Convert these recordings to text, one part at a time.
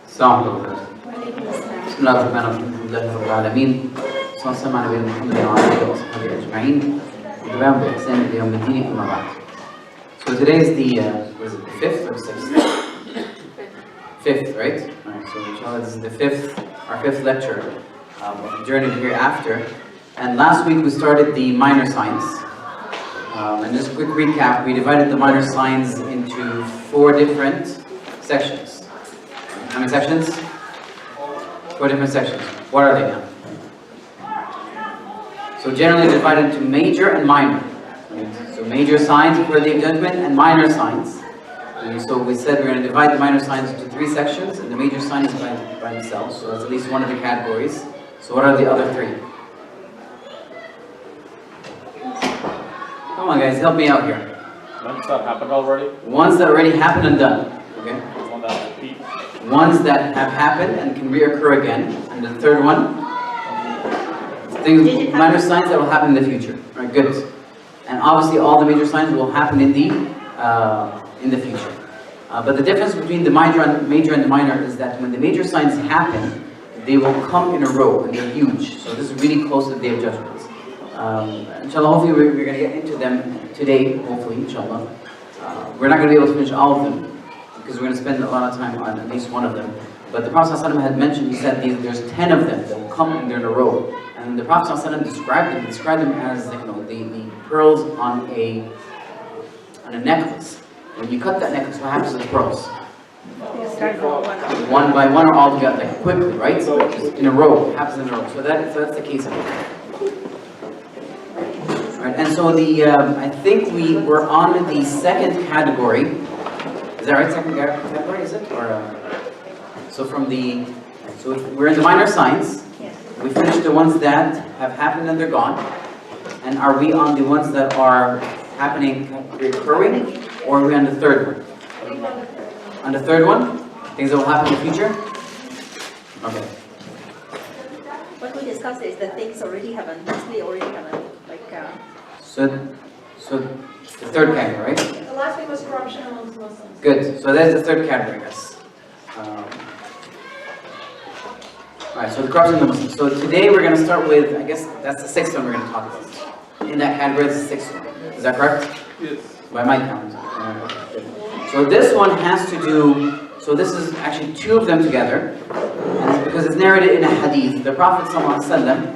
السلام عليكم. بسم الله الرحمن الرحيم. الحمد لله رب العالمين. صلى الله على نبينا محمد وعلى آله وصحبه أجمعين. وتبعهم بإحسان إلى يوم الدين أما بعد. So today is the was it the 5th or 6th? 5th, right? Alright, so inshallah this is the 5th, our 5th lecture of the journey to Hereafter. And last week we started the minor signs. And just a quick recap, we divided the minor signs into 4 different sections. How many sections? 4 different sections. What are they now? So generally divided into major and minor. Right? So major signs for the judgment and minor signs. And so we said we're going to divide the minor signs into 3 sections, and the major signs by themselves. So that's at least one of the categories. So what are the other 3? Come on guys, help me out here. Ones that happened already? Ones that already happened and done. Okay? One that repeat. Ones that have happened and can reoccur again. And the third one? Things, minor signs that will happen in the future. Alright, good. And obviously all the major signs will happen in the future. But the difference between the major and the minor is that when the major signs happen, they will come in a row and they're huge. So this is really close to the Day of Judgment. Inshallah, hopefully we're going to get into them today, hopefully, inshallah. We're not going to be able to finish all of them, because we're going to spend a lot of time on at least one of them. But the Prophet ﷺ had mentioned, he said there's 10 of them that will come and they're in a row. And the Prophet ﷺ described them as, you know, the pearls on a necklace. When you cut that necklace, what happens to the pearls? One by one or all together, like quickly, right? So just in a row, it happens in a row. So that's the case of it. Right, and so I think we were on the second category. Is that right? Second category, is it? Or so we're in the minor signs. Yes. We finished the ones that have happened and they're gone. And are we on the ones that are happening, recurring, or are we on the third one? On the third one, things that will happen in the future. Okay. What we discussed is the things already happened, mostly already happened, like. So the third category, right? The last week was corruption amongst Muslims. Good. So that's the third category, yes. Alright, so the corruption of the Muslims. So today we're going to start with, I guess that's the 6th one we're going to talk about. In that category, it's the 6th one. Is that correct? Yes. By my count. So this one has to do, so this is actually 2 of them together. And it's because it's narrated in a hadith. The Prophet ﷺ,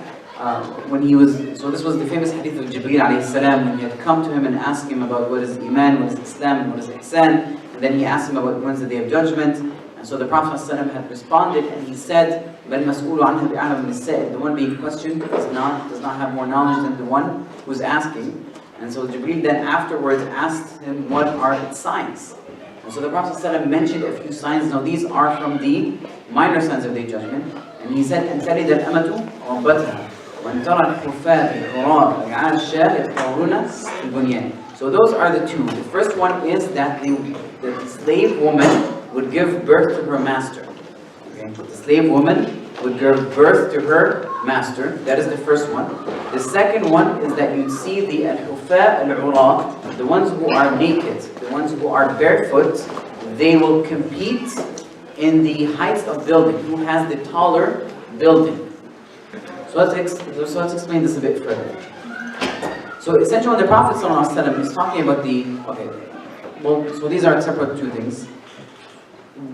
when he was, so this was the famous hadith of Jibreel alayhi salam, when he had come to him and asked him about what is Iman, what is Islam, what is Ihsan, and then he asked him about when's the Day of Judgment. And so the Prophet ﷺ had responded and he said, the one being questioned does not have more knowledge than the one who is asking. And so Jibreel then afterwards asked him, what are its signs? And so the Prophet ﷺ mentioned a few signs. Now these are from the minor signs of the judgment. And he said, أَنْ تَلِدَ الْأَمَةُ رَبَّتَهَا وَأَنْ تَرَى الْحُفَاةَ الْعُرَاةَ رِعَاءَ الشَّاةِ يَتَطَوَّرُونَ فِي الْبُنْيَانِ. So those are the 2. The first one is that the slave woman would give birth to her master. Okay? The slave woman would give birth to her master. That is the first one. The second one is that you'd see the al-hufa al-ura, the ones who are naked, the ones who are barefoot, they will compete in the heights of building. Who has the taller building? So let's explain this a bit further. So essentially the Prophet ﷺ is talking about so these are separate 2 things.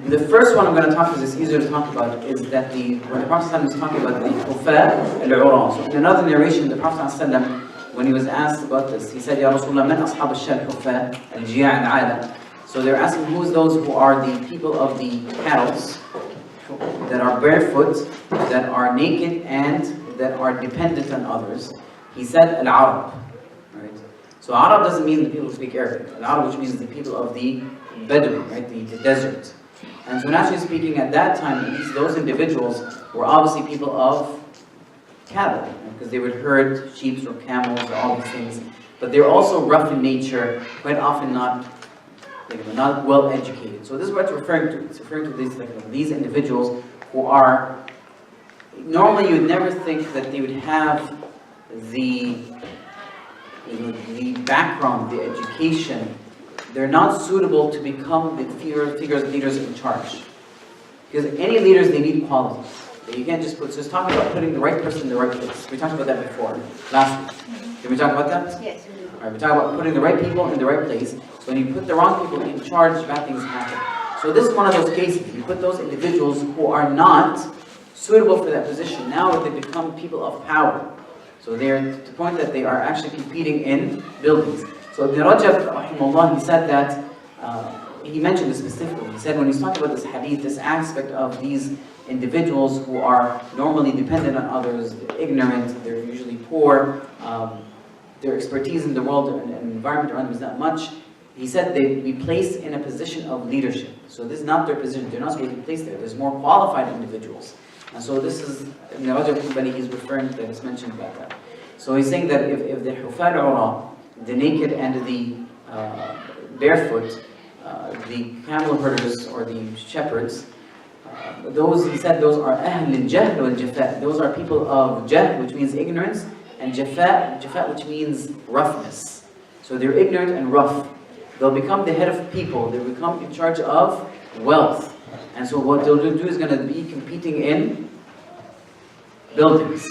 The first one I'm going to talk about, is easier to talk about, is that when the Prophet ﷺ is talking about the hufa al-ura. So in another narration, the Prophet ﷺ, when he was asked about this, he said, Ya Rasulullah, man ashab al-shal hufa al-jiya' al-'ala. So they're asking who's those who are the people of the cattle that are barefoot, that are naked, and that are dependent on others. He said al-Arab. Right? So Arab doesn't mean the people who speak Arabic. Al-Arab, which means the people of the Bedouin, right? the desert. And so naturally speaking, at that time, those individuals were obviously people of cattle, right? Because they would herd sheep or camels or all these things. But they're also rough in nature, quite often not well educated. So this is what it's referring to. It's referring to these individuals who are, normally you would never think that they would have the background, the education, they're not suitable to become the figures leaders in charge. Because any leaders, they need qualities. You can't just put, so it's talking about putting the right person in the right place. We talked about that before, last week. Did we talk about that? Yes, we do. All right, we talk about putting the right people in the right place. So when you put the wrong people in charge, bad things happen. So this is one of those cases. You put those individuals who are not suitable for that position. Now they become people of power. So they're to the point that they are actually competing in buildings. So Ibn Rajab, rahimahullah, he said that, he mentioned this specifically. He said when he's talking about this hadith, this aspect of these individuals who are normally dependent on others, they're ignorant, they're usually poor, their expertise in the world and environment around them is not much. He said they'd be placed in a position of leadership. So this is not their position. They're not supposed to be placed there. There's more qualified individuals. And so this is, Ibn Rajab, he's referring to, it's mentioned about that. So he's saying that if the hufar ura, the naked and the barefoot, the camel herders or the shepherds, those, he said, those are ahl al-jahl wal-jafa. Those are people of jahl, which means ignorance, and jafa, which means roughness. So they're ignorant and rough. They'll become the head of people. They'll become in charge of wealth. And so what they'll do is going to be competing in buildings.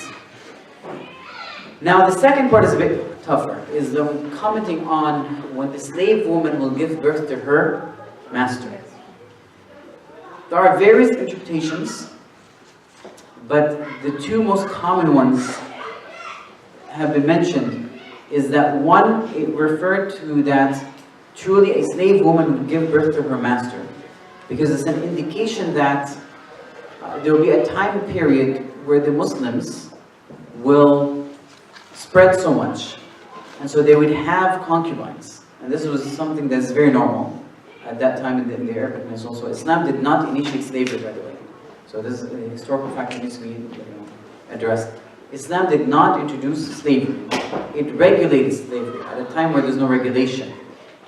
Now the second part is a bit tougher, is them commenting on when the slave woman will give birth to her master. There are various interpretations, but the two most common ones have been mentioned is that one, it referred to that truly a slave woman would give birth to her master, because it's an indication that there will be a time period where the Muslims will spread so much, and so they would have concubines, and this was something that's very normal at that time in the Arabic Peninsula. So Islam did not initiate slavery, by the way. So this is a historical fact that needs to be addressed. Islam did not introduce slavery. It regulated slavery at a time where there's no regulation.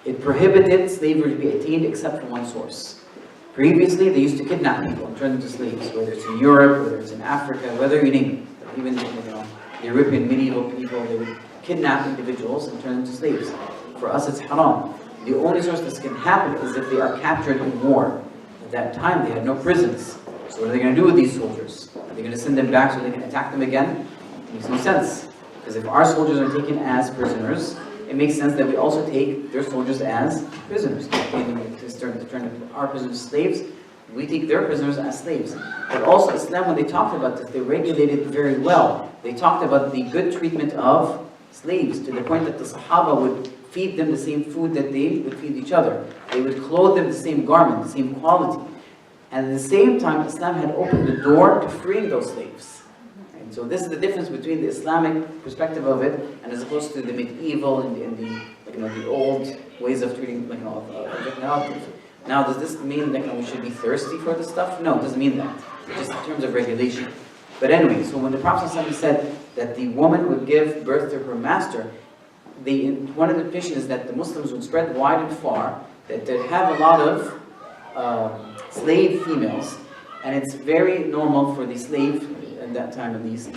It prohibited slavery to be attained except from one source. Previously, they used to kidnap people and turn them into slaves, whether it's in Europe, whether it's in Africa, whether you name it. Even the European medieval people, they would kidnap individuals and turn them into slaves. For us, it's haram. The only source this can happen is if they are captured in war. At that time, they had no prisons. So what are they going to do with these soldiers? Are they going to send them back so they can attack them again? It makes no sense. Because if our soldiers are taken as prisoners, it makes sense that we also take their soldiers as prisoners. To turn our prisoners slaves, we take their prisoners as slaves. But also Islam, when they talked about this, they regulated very well. They talked about the good treatment of slaves, to the point that the Sahaba would feed them the same food that they would feed each other. They would clothe them the same garment, the same quality. And at the same time, Islam had opened the door to freeing those slaves. And so this is the difference between the Islamic perspective of it, and as opposed to the medieval and the old ways of treating Now, does this mean that we should be thirsty for this stuff? No, it doesn't mean that. Just in terms of regulation. But anyway, so when the Prophet ﷺ said that the woman would give birth to her master, one of the interpretations is that the Muslims would spread wide and far, that they'd have a lot of slave females, and it's very normal for the slave at that time at least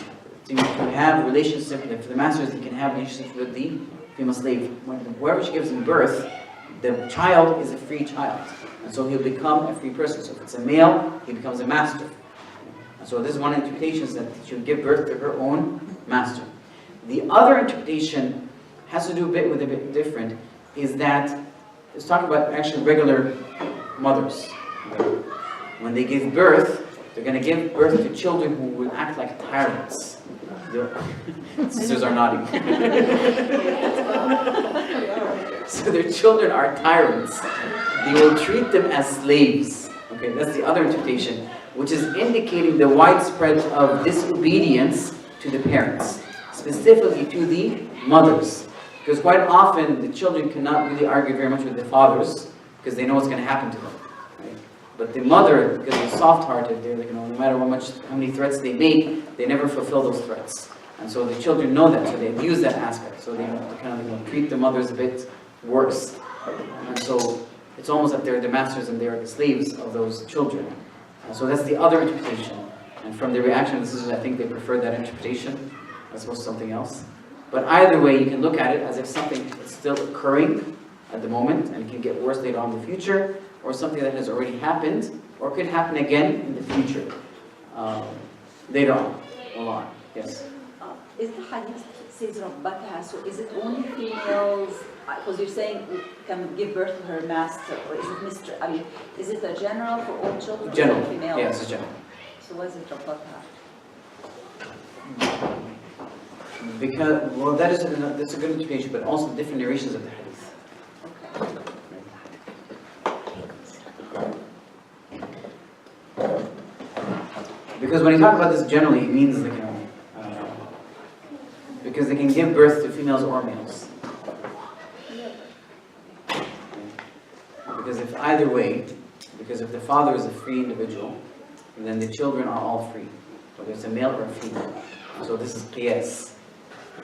to have relationships, for the masters, they can have relationships with the female slave. Wherever she gives him birth, the child is a free child, and so he'll become a free person. So if it's a male, he becomes a master. And so this is one interpretation, is that she'll give birth to her own master. The other interpretation has to do a bit different, is that it's talking about actually regular mothers. When they give birth, they're going to give birth to children who will act like tyrants. Sisters are nodding. So their children are tyrants. They will treat them as slaves. Okay, that's the other interpretation, which is indicating the widespread of disobedience to the parents, specifically to the mothers. Because quite often the children cannot really argue very much with their fathers, because they know what's going to happen to them. Right? But the mother, because they're soft-hearted, they're no matter how many threats they make, they never fulfill those threats. And so the children know that, so they abuse that aspect. So they kind of treat the mothers a bit worse. And so it's almost like they're the masters and they're the slaves of those children. And so that's the other interpretation. And from the reaction of the sisters, I think they prefer that interpretation as opposed to something else. But either way, you can look at it as if something is still occurring at the moment, and it can get worse later on in the future, or something that has already happened, or could happen again in the future, later on. Allah, yes. Is the hadith says Rabbataha, so is it only females? Because you're saying we can give birth to her master, or is it Mr. I mean, is it a general for all children? General, or females? yes, it's general. So what is it Rabbataha? Because, well, that's a good interpretation, but also different narrations of the hadith. Okay. Because when you talk about this generally, it means like, because they can give birth to females or males. Because if either way, because if the father is a free individual, then the children are all free, whether it's a male or a female. So this is qiyas.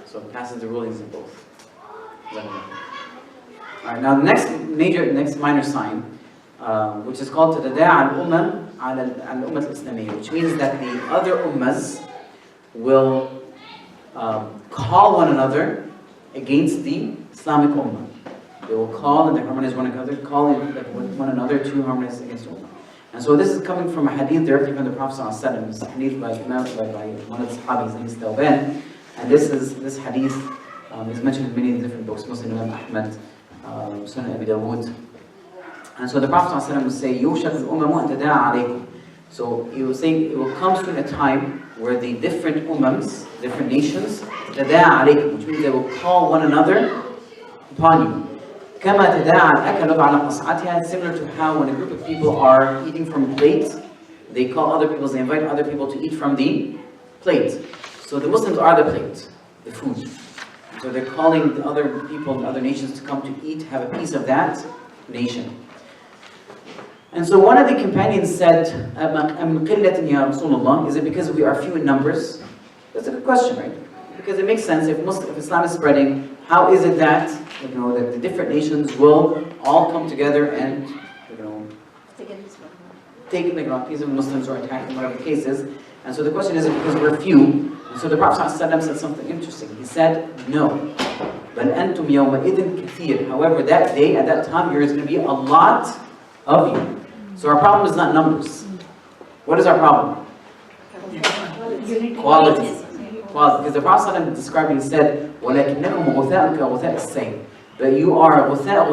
So it passes the rulings of both. Alright, now the next minor sign, which is called تتداعى الأمم على الأمة الإسلامية, which means that the other ummahs will call one another against the Islamic ummah. They will call and they harmonize one another, call one another to harmonize against the ummah. And so this is coming from a hadith directly from the Prophet ﷺ. It's a hadith by one of the Sahabis, his name is Tawban. And this hadith is mentioned in many different books, Muslim, Ahmed, Sunan Abi Dawud. And so the Prophet ﷺ will say, يُوشَكُ الْأُمَمُ أَن تَدَاعَ عَلَيْكُمْ. So he will say, it will come soon a time where the different ummahs, different nations, تَدَاعَ عَلَيْكُمْ, which means they will call one another upon you. كَمَا تَدَاعَ الْأَكَلُ عَلَى قَصْعَتِهَا, similar to how when a group of people are eating from a plate, they call other people, they invite other people to eat from the plate. So the Muslims are the plate, the food. So they're calling the other people, the other nations to come to eat, have a piece of that nation. And so one of the companions said, أَمْ قِلَّةٍ يَا رَسُولَ اللَّهِ, is it because we are few in numbers? That's a good question, right? Because it makes sense, if Islam is spreading, how is it that, that the different nations will all come together and, take a piece of Muslims or attack them, whatever the case is. And so the question is, because we're few? And so the Prophet ﷺ said something interesting. He said, no. بَلْ أَنْتُمْ يَوْمَئِذٍ كَثِيرٌ. However, that day, at that time, there is going to be a lot of you. So our problem is not numbers. What is our problem? Quality. Because the Prophet ﷺ described it, he said, وَلَكِنَّكُمْ غُثَاءٌ كَغُثَاءِ السَّيْلِ. But you are غُثَاء,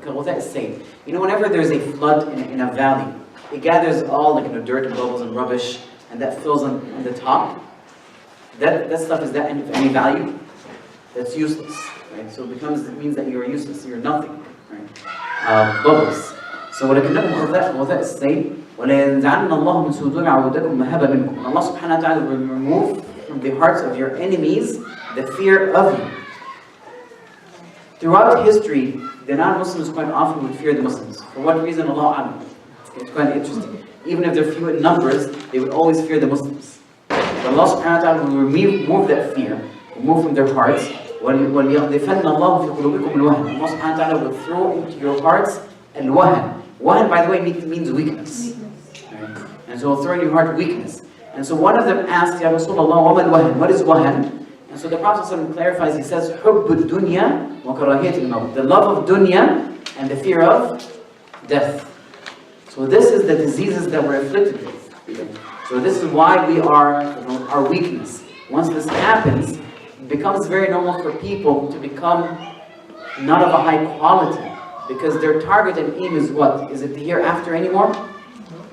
كَغُثَاءِ السَّيْلِ. Whenever there's a flood in a valley, it gathers all dirt and bubbles and rubbish, and that fills on the top. That stuff, is that of any value? That's useless, right? So it means that you're useless, you're nothing, right? Bubbles. So وَلَكِنَّكُمْ غُثَاء السَّيْلِ وَلَيَنْزَعَنَّ اللَّهُ مِنْ صُدُورِ عَدُوِّكُمْ مَهَابًا مِنْكُمْ. Allah subhanahu wa ta'ala will remove from the hearts of your enemies the fear of you. Throughout history, the non-Muslims quite often would fear the Muslims. For what reason? Allah A'lam. It's quite interesting. Even if they're few in numbers, they would always fear the Muslims. But Allah subhanahu wa ta'ala will remove that fear, remove from their hearts. وَلْيَغْدِفَنَّ اللَّهُ فِي قُلُوبِكُمُ الْوَهْنَ. Allah subhanahu wa ta'ala will throw into your hearts al-wahan. Wahan, by the way, means weakness. Right? And so he'll throw in your heart weakness. And so one of them asked, Ya Rasulullah, وَمَا الْوَهَن? What is wahan? And so the Prophet ﷺ clarifies, he says, حُبُّ الدُّنْيَا وَكَرَاهِيَةِ الْمَوْتِ. The love of dunya and the fear of death. So this is the diseases that we're afflicted with. So this is why we are, our weakness. Once this happens, it becomes very normal for people to become not of a high quality. Because their target and aim is what? Is it the hereafter anymore?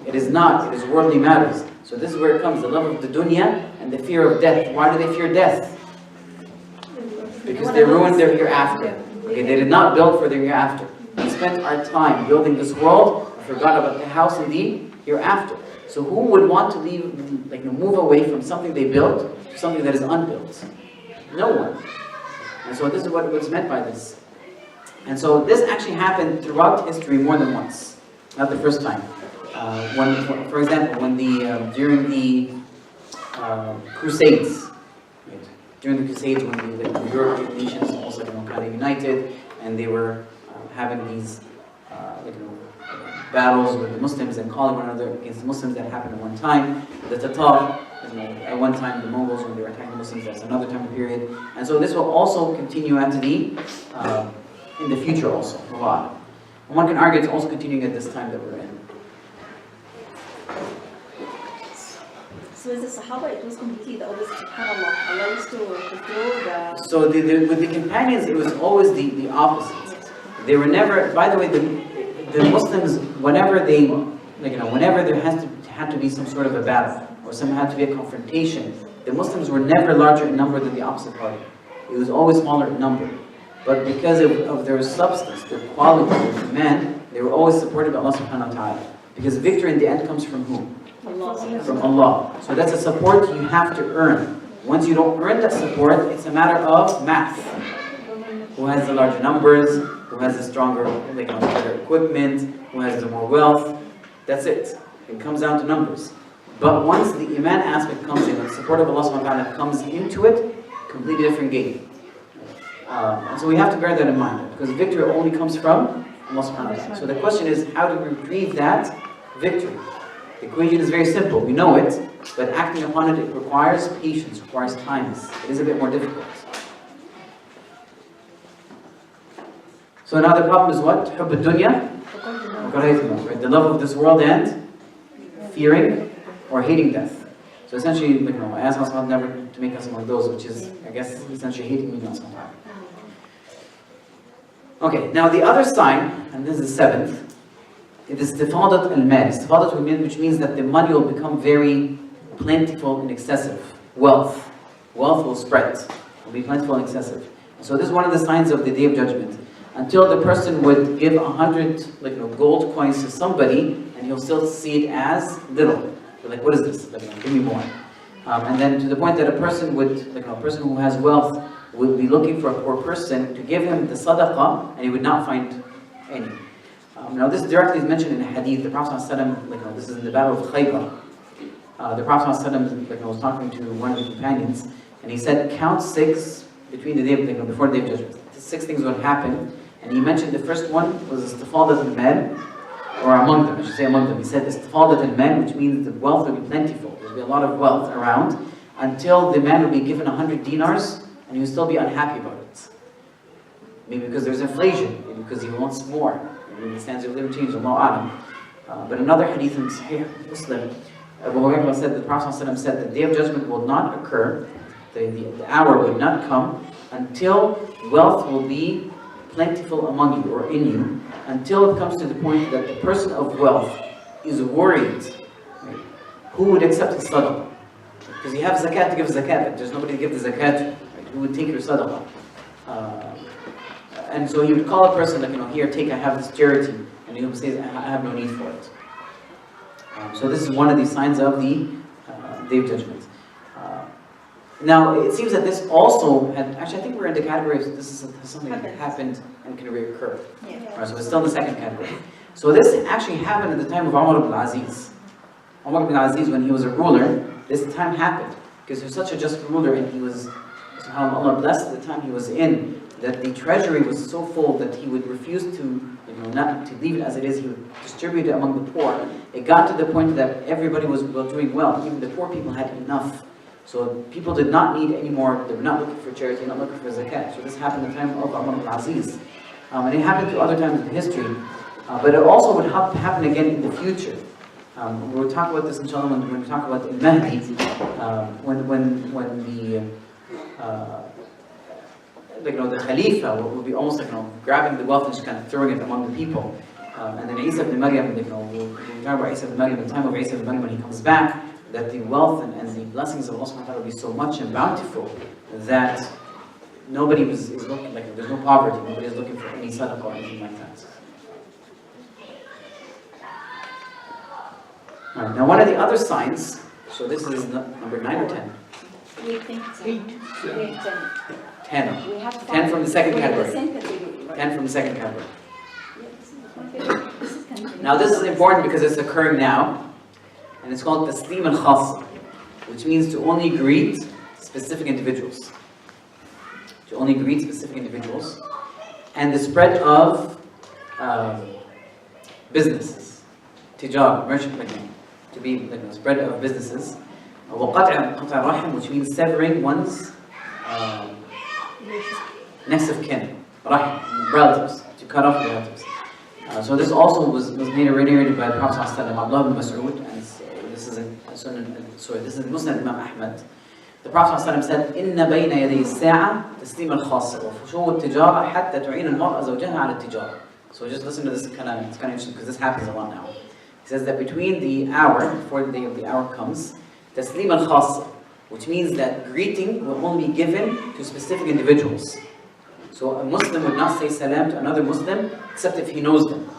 It is not. It is worldly matters. So this is where it comes, the love of the dunya and the fear of death. Why do they fear death? Because they ruined their hereafter. Okay, they did not build for their hereafter. We spent our time building this world and forgot about the house in the hereafter. So who would want to move away from something they built to something that is unbuilt? No one. And so this is what's meant by this. And so this actually happened throughout history more than once. Not the first time. For example, during the Crusades, right? During the Crusades, when the European nations also kind of united, and they were having these battles with the Muslims and calling one another against the Muslims. That happened at one time. The Tatar, at one time, the Mongols, when they were attacking the Muslims, that's another time period. And so this will also continue after the in the future also. Allah. And one can argue it's also continuing at this time that we're in. So with the Sahaba, it was completely the opposite. SubhanAllah. Allah used to control the... So with the companions, it was always the opposite. They were never, by the way, the Muslims, whenever they, whenever there had to be some sort of a battle, or some had to be a confrontation, the Muslims were never larger in number than the opposite party. It was always smaller in number. But because of their substance, their quality, their command, they were always supported by Allah subhanahu wa ta'ala. Because victory in the end comes from whom? Allah. From Allah. So that's a support you have to earn. Once you don't earn that support, it's a matter of math. Who has the larger numbers, who has the stronger, better equipment, who has the more wealth. That's it. It comes down to numbers. But once the Iman aspect comes in, the support of Allah subhanahu wa ta'ala comes into it, completely different game. And so we have to bear that in mind, because victory only comes from Allah subhanahu wa ta'ala. So the question is, how do we retrieve that victory? The equation is very simple, we know it, but acting upon it, it requires patience, requires time. It is a bit more difficult. So now the problem is what? حب الدنيا right? The love of this world and fearing or hating death. So essentially, I ask Allah never to make us among those, which is, I guess, essentially hating me sometimes. Okay, now the other sign, and this is the seventh, it is istifadat al-mal. Istifadat al-mal, which means that the money will become very plentiful and excessive. Wealth will spread, will be plentiful and excessive. So this is one of the signs of the Day of Judgment. Until the person would give 100 gold coins to somebody, and he'll still see it as little. They're like, what is this? Give me more. And then to the point that a person would, a person who has wealth would be looking for a poor person to give him the sadaqah, and he would not find any. Now this directly is mentioned in a hadith. The Prophet ﷺ, this is in the Battle of Khaybar. The Prophet ﷺ, was talking to one of the companions, and he said, count 6 between the day of, before the Day of Judgment. 6 things would happen, and he mentioned the first one was istifadat al-mal, or among them, I should say among them. He said istifadat al-mal, which means the wealth will be plentiful. There will be a lot of wealth around, until the man will be given 100 dinars, and he will still be unhappy about it. Maybe because there's inflation, maybe because he wants more. Maybe the standards of living change, Allahu A'lam. But another hadith in Sahih Muslim, Abu Hurairah said that the Prophet ﷺ said the Day of Judgment will not occur, the hour would not come, until wealth will be plentiful among you or in you, until it comes to the point that the person of wealth is worried, right? Who would accept his sadaqah? Because you have zakat to give zakat, but there's nobody to give the zakat to, right? Who would take your sadaqah? And so he would call a person like, here, take, I have this charity, and he would say, I have no need for it. So this is one of the signs of the Day of Judgment. Now, it seems that this also had, actually I think we're in the category of this is something that happened and can reoccur. Yeah. Right, so it's still in the second category. So this actually happened at the time of Umar ibn Aziz. Umar ibn Aziz, when he was a ruler, this time happened. Because he was such a just ruler, and he was, subhanAllah, Allah blessed the time he was in, that the treasury was so full that he would refuse to, not to leave it as it is. He would distribute it among the poor. It got to the point that everybody was doing well. Even the poor people had enough. So people did not need any more. They were not looking for charity, not looking for zakat. So this happened at the time of Umar ibn Aziz. And it happened to other times in history. But it also would happen again in the future. We'll talk about this inshallah when we talk about the Mahdi. When the Khalifa will be almost grabbing the wealth and just kind of throwing it among the people. And then Isa ibn Maryam, we'll talk about Isa ibn Maryam, the time of Isa ibn Maryam when he comes back, that the wealth and the blessings of Allah subhanahu wa ta'ala will be so much and bountiful that nobody is looking, there's no poverty, nobody is looking for any sadaqah or anything like that. Alright, now one of the other signs, so this is number 9 or 10? We think so. 10. We have to 10 from the second find category. the same category, right? 10 from the second category. Yeah, this is my favorite. This is kind of Now this is important because it's occurring now, and it's called taslim al-khas, which means to only greet specific individuals. To only greet specific individuals, and the spread of businesses, tijara, merchant banking, to be the spread of businesses. وَقَطْعَ rahim, which means severing one's next of kin. rahim, relatives, to cut off relatives. So this also was made originated by the Prophet ﷺ, Abdullah ibn Mas'ud, and this is this is Muslim Imam Ahmed. The Prophet ﷺ said, إن بين يدي الساعة تسليم الخاصة وفشو التجارة حتى تعين المرأة زوجها على التجارة. So just listen to this, it's kind of interesting because this happens a lot now. He says that between the hour, before the day of the hour comes, تسليم الخاصة, which means that greeting will only be given to specific individuals. So a Muslim would not say salam to another Muslim except if he knows them.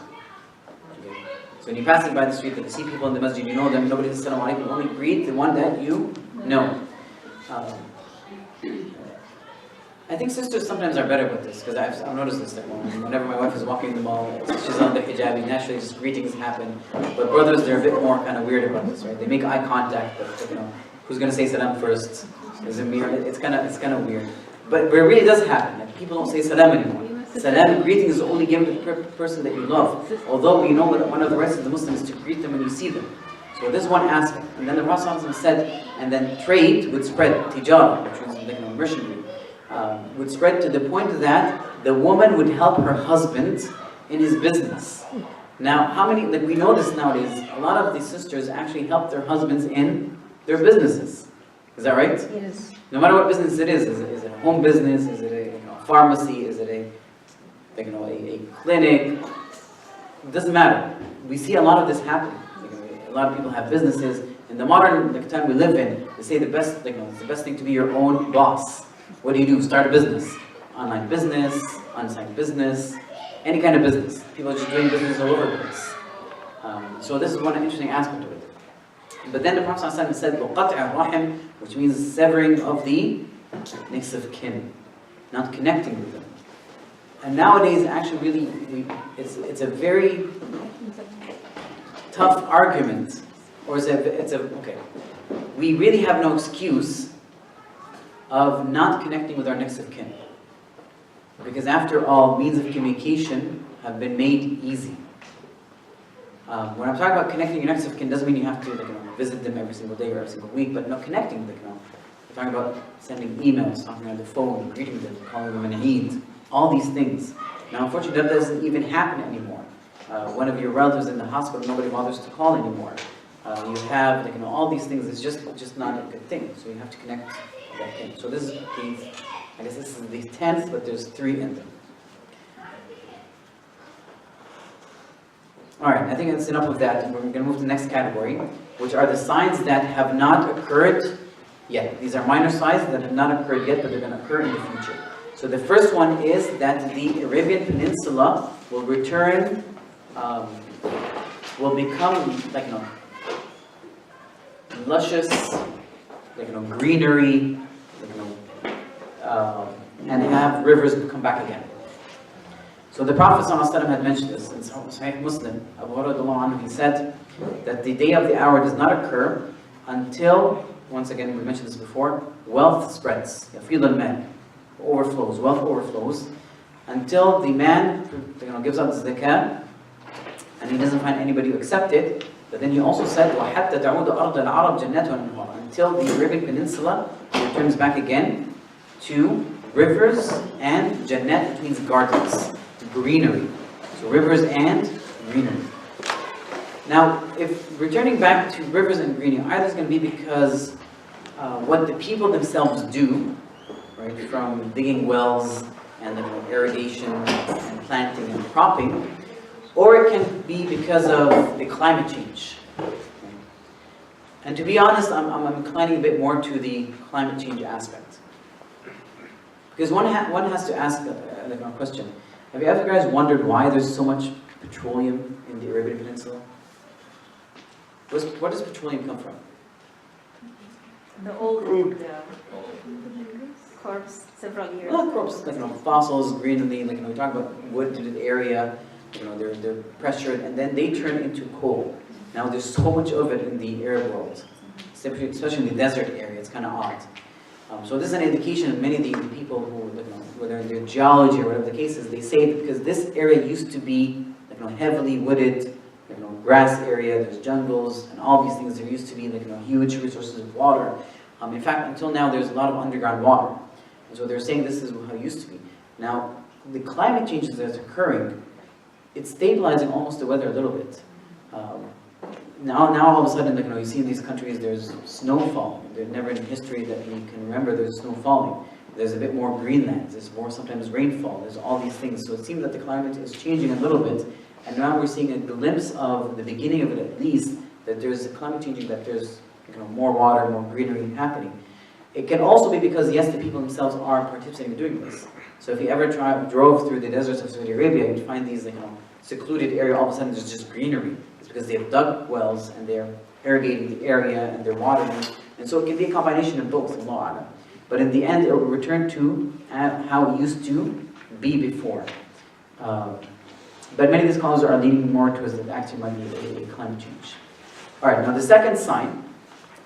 Okay. So when you're passing by the street and you see people in the masjid, you know them, nobody says salam alaikum, only greet the one that you know. I think sisters sometimes are better with this because I've noticed this. That whenever my wife is walking in the mall, she's on the hijabi, naturally just greetings happen. But brothers, they're a bit more kind of weird about this, right? They make eye contact, but who's going to say salam first? Is it me? It's kind of weird. But it really does happen. Like, people don't say salam anymore. Salam, greeting is only given to the person that you love. Although we know that one of the rights of the Muslims is to greet them when you see them. So this one aspect. And then the Prophet said, and then trade would spread, tijara, which was like merchantry, would spread to the point that the woman would help her husband in his business. Now, how many, like we know this nowadays, a lot of these sisters actually help their husbands in their businesses. Is that right? Yes. No matter what business it is it a home business, is it a pharmacy, is it a clinic? It doesn't matter. We see a lot of this happen. A lot of people have businesses. In the modern time we live in, they say it's the best thing to be your own boss. What do? Start a business. Online business, on-site business, any kind of business. People are just doing business all over the place. So this is one interesting aspect of it. But then the Prophet ﷺ said, وَقَطْعَ الرَّحِمِ, which means severing of the next of kin, not connecting with them. And nowadays, actually, it's a very tough argument, or okay. We really have no excuse of not connecting with our next of kin, because after all, means of communication have been made easy. When I'm talking about connecting your next of kin, doesn't mean you have to visit them every single day or every single week, but no, connecting with them. We're talking about sending emails, talking on the phone, greeting them, calling them an Eid, all these things. Now, unfortunately, that doesn't even happen anymore. One of your relatives in the hospital, nobody bothers to call anymore. You have all these things. It's just not a good thing. So you have to connect with that thing. So this is I guess this is the 10th, but there's 3 in them. All right, I think that's enough of that. We're going to move to the next category, which are the signs that have not occurred yet. These are minor signs that have not occurred yet, but they're going to occur in the future. So the first one is that the Arabian Peninsula will return, will become luscious, greenery, and have rivers come back again. So the Prophet ﷺ had mentioned this in Sahih Muslim. Abu Hurairah, he said that the day of the hour does not occur until, once again we mentioned this before, wealth spreads, yafid al-mal, overflows, wealth overflows, until the man gives up the zakah and he doesn't find anybody who accept it. But then he also said, وَحَتَّى تَعُودَ أَرْضَ الْعَرَبْ جَنَّةٌ وَأَنْهَارٌ, until the Arabian Peninsula returns back again to rivers and jannat, which means gardens, greenery. So rivers and greenery. Now, if returning back to rivers and greenery, either is going to be because what the people themselves do, right, from digging wells and irrigation and planting and cropping, or it can be because of the climate change. And to be honest, I'm inclining a bit more to the climate change aspect. Because one has to ask a question. Have you ever guys wondered why there's so much petroleum in the Arabian Peninsula? Where does petroleum come from? The old corpse several years. Well, corpse, fossils, greenery, we talk about wooded area, they're pressured, and then they turn into coal. Now there's so much of it in the Arab world, especially in the desert area. It's kind of odd. So this is an indication of many of the people who, whether in their geology or whatever the case is, they say that because this area used to be heavily wooded, grass area, there's jungles and all these things. There used to be huge resources of water. In fact, until now, there's a lot of underground water. And so they're saying this is how it used to be. Now, the climate changes that's occurring, it's stabilizing almost the weather a little bit. Now all of a sudden, like, you see in these countries there's snowfall. There's never in history that we can remember there's snow falling. There's a bit more greenland. There's more sometimes rainfall. There's all these things. So it seems that the climate is changing a little bit, and now we're seeing a glimpse of the beginning of it, at least, that there's a climate changing, that there's more water, more greenery happening. It can also be because, yes, the people themselves are participating in doing this. So if you ever drove through the deserts of Saudi Arabia, you'd find these secluded area, all of a sudden there's just greenery. It's because they have dug wells and they're irrigating the area and they're watering. And so it can be a combination of both, Allah A'lam. But in the end, it will return to how it used to be before. But many of these scholars are leaning more towards that actually might be a climate change. All right, now the second sign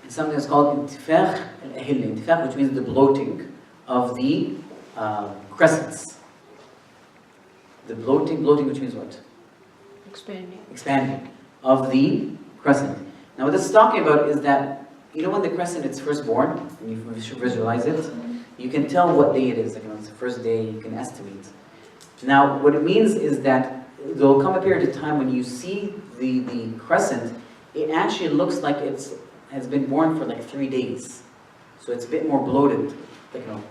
is something that's called intifakh al-ahilla, intifakh, which means the bloating of the crescents. The bloating which means what? Expanding of the crescent. Now what this is talking about is that, when the crescent is first born, and you visualize it, you can tell what day it is. It's the first day, you can estimate. Now what it means is that there will come a period of time when you see the crescent, it actually looks like it has been born for like 3 days. So it's a bit more bloated. I don't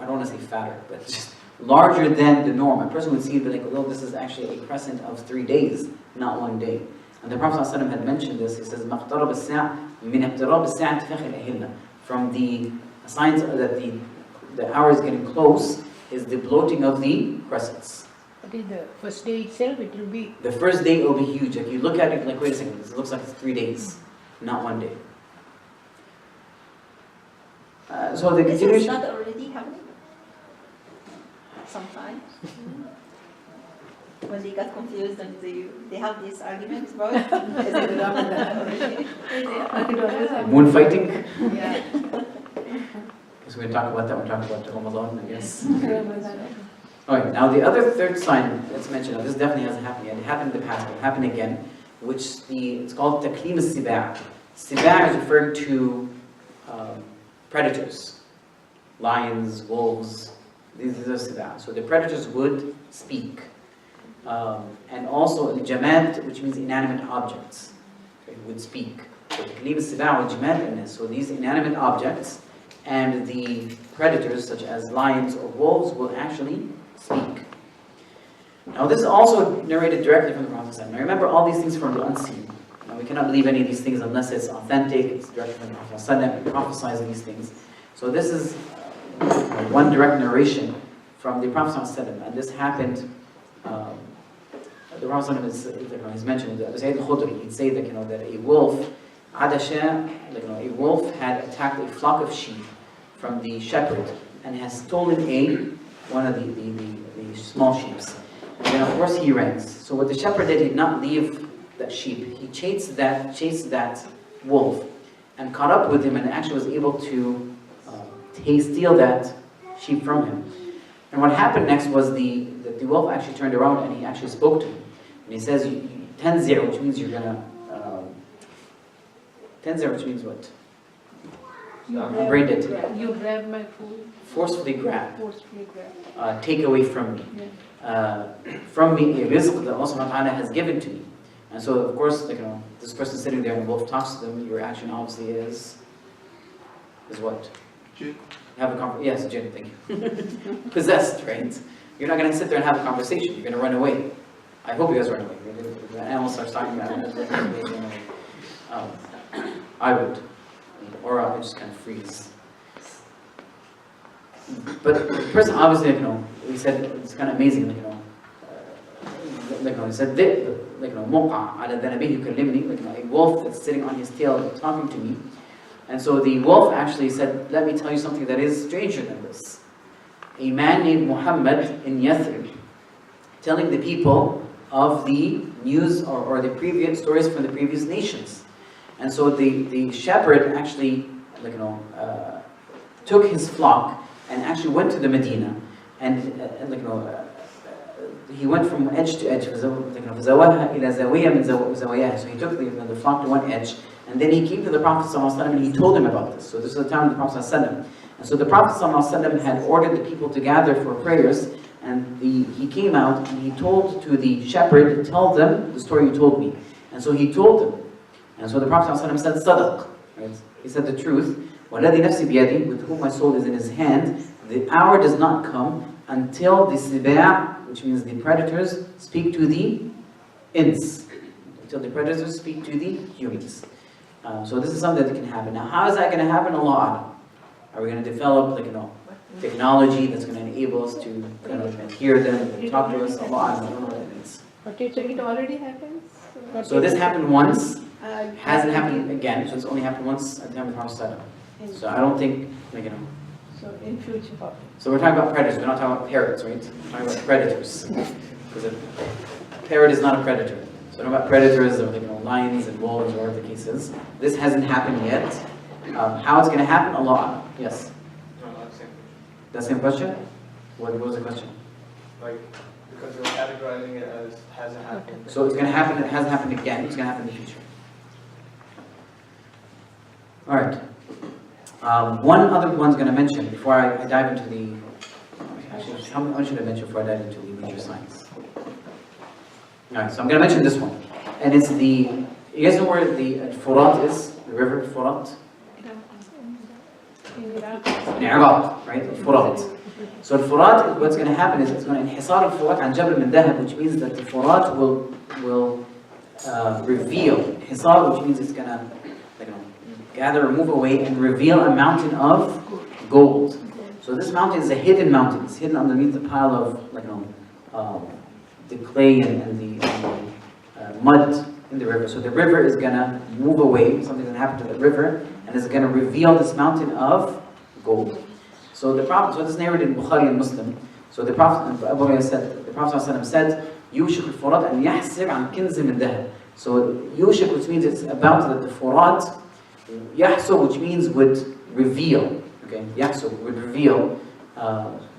want to say fatter, but just larger than the norm. A person would see it and be like, this is actually a crescent of 3 days, not 1 day. And the Prophet ﷺ had mentioned this. He says, from the signs that the hour is getting close is the bloating of the crescents. But in the first day itself, it will be... The first day it will be huge. If you look at it, wait a second, this looks like it's 3 days, not 1 day. So the This is continuation... not already happening? Sometimes. When they got confused and they have these arguments about is it Ramadan already? Moon fighting? Yeah. So we're talking about that, we're talking about Ramadan, I guess. Alright, now the other third sign that's mentioned, now this definitely hasn't happened yet, it happened in the past, but it happened again, which it's called Taklim al-Siba'. Siba' is referring to predators, lions, wolves, these are Siba'. So the predators would speak. And also al-Jamad, which means inanimate objects, would speak. So Taklim al-Siba' wal-Jamad, so these inanimate objects and the predators such as lions or wolves will actually speak. Now this is also narrated directly from the Prophet. Now remember, all these things from the unseen. Now we cannot believe any of these things unless it's authentic, it's directly from the Prophet. He prophesies these things. So this is one direct narration from the Prophet, and this happened. The Prophet is mentioned that Sayyid al-Khudri, he'd say that that a wolf, a wolf had attacked a flock of sheep from the shepherd and has stolen one of the small sheep. And then of course he ran. So what the shepherd did, he did not leave that sheep. He chased that wolf and caught up with him and actually was able to steal that sheep from him. And what happened next was the wolf actually turned around and he actually spoke to him. And he says, Tanzir, which means you're gonna Tanzir, which means what? I'm brain dead today. You grab my food. Forcefully grab. Forcefully grab. Take away from me. From me a rizq that Allah subhanahu wa ta'ala has given to me. And so of course, this person sitting there and the wolf talks to them, your action obviously is what? Jinn. Have a conversation. Yes, jinn, thank you. Possessed, right? You're not going to sit there and have a conversation. You're going to run away. I hope you guys run away. If an animal starts talking about it, I would. Or I would just kind of freeze. But the person obviously, we said it's kind of amazing, he said, a wolf that's sitting on his tail talking to me. And so the wolf actually said, let me tell you something that is stranger than this. A man named Muhammad in Yathrib, telling the people of the news or the previous stories from the previous nations. And so the shepherd actually, took his flock and actually went to the Medina, and he went from edge to edge. So he took the flock to one edge, and then he came to the Prophet ﷺ and he told him about this. So this is the time of the Prophet ﷺ. And so the Prophet ﷺ had ordered the people to gather for prayers, and he came out and he told to the shepherd, tell them the story you told me. And so he told them. And so the Prophet ﷺ said, Sadaq. Right? He said the truth. وَالَّذِي نَفْسِ بِيَدِي, with whom my soul is in his hand, the hour does not come until the siba', which means the predators, speak to the ins. Until the predators speak to the humans. So this is something that can happen. Now, how is that going to happen? Allah. Are we going to develop, technology that's going to enable us to kind of hear them, talk to us? Allah, I don't know what it means. But it already happens. So this happened once, hasn't happened again. So it's only happened once at the time of the Prophet. So I don't think, So in future. So we're talking about predators. We're not talking about parrots, right? We're talking about predators. Because a parrot is not a predator. So we're talking about predators or lions and wolves or whatever the case is. This hasn't happened yet. How it's going to happen? Allah. Yes. No, not the same. That same question? What was the question? Because you're categorizing it as hasn't happened. So it's going to happen. It hasn't happened again. It's going to happen in the future. All right. One other one's going to mention before I dive into the. Actually, how much should I mention before I dive into the major science? All right. So I'm going to mention this one, and it's the. You guys know where the Furat is? The river Furat. In Iraq, right? Furat. So Furat, what's going to happen is it's going to inhisar al-Furat an Jabal min Dahab, which means that the Furat will reveal. Hisar, which means it's going to gather or move away and reveal a mountain of gold. So this mountain is a hidden mountain. It's hidden underneath the pile of the clay and the mud in the river. So the river is going to move away. Something's going to happen to the river, and it's going to reveal this mountain of gold. So the Prophet, so this is narrated in Bukhari and Muslim. So the Prophet, Abu Hurairah said, the Prophet ﷺ said, "Yushik al-Furat an yahsir an kinz min dahab." So yushik, which means it's about that the Furat, yahsu, which means would reveal. Okay, yahsu would reveal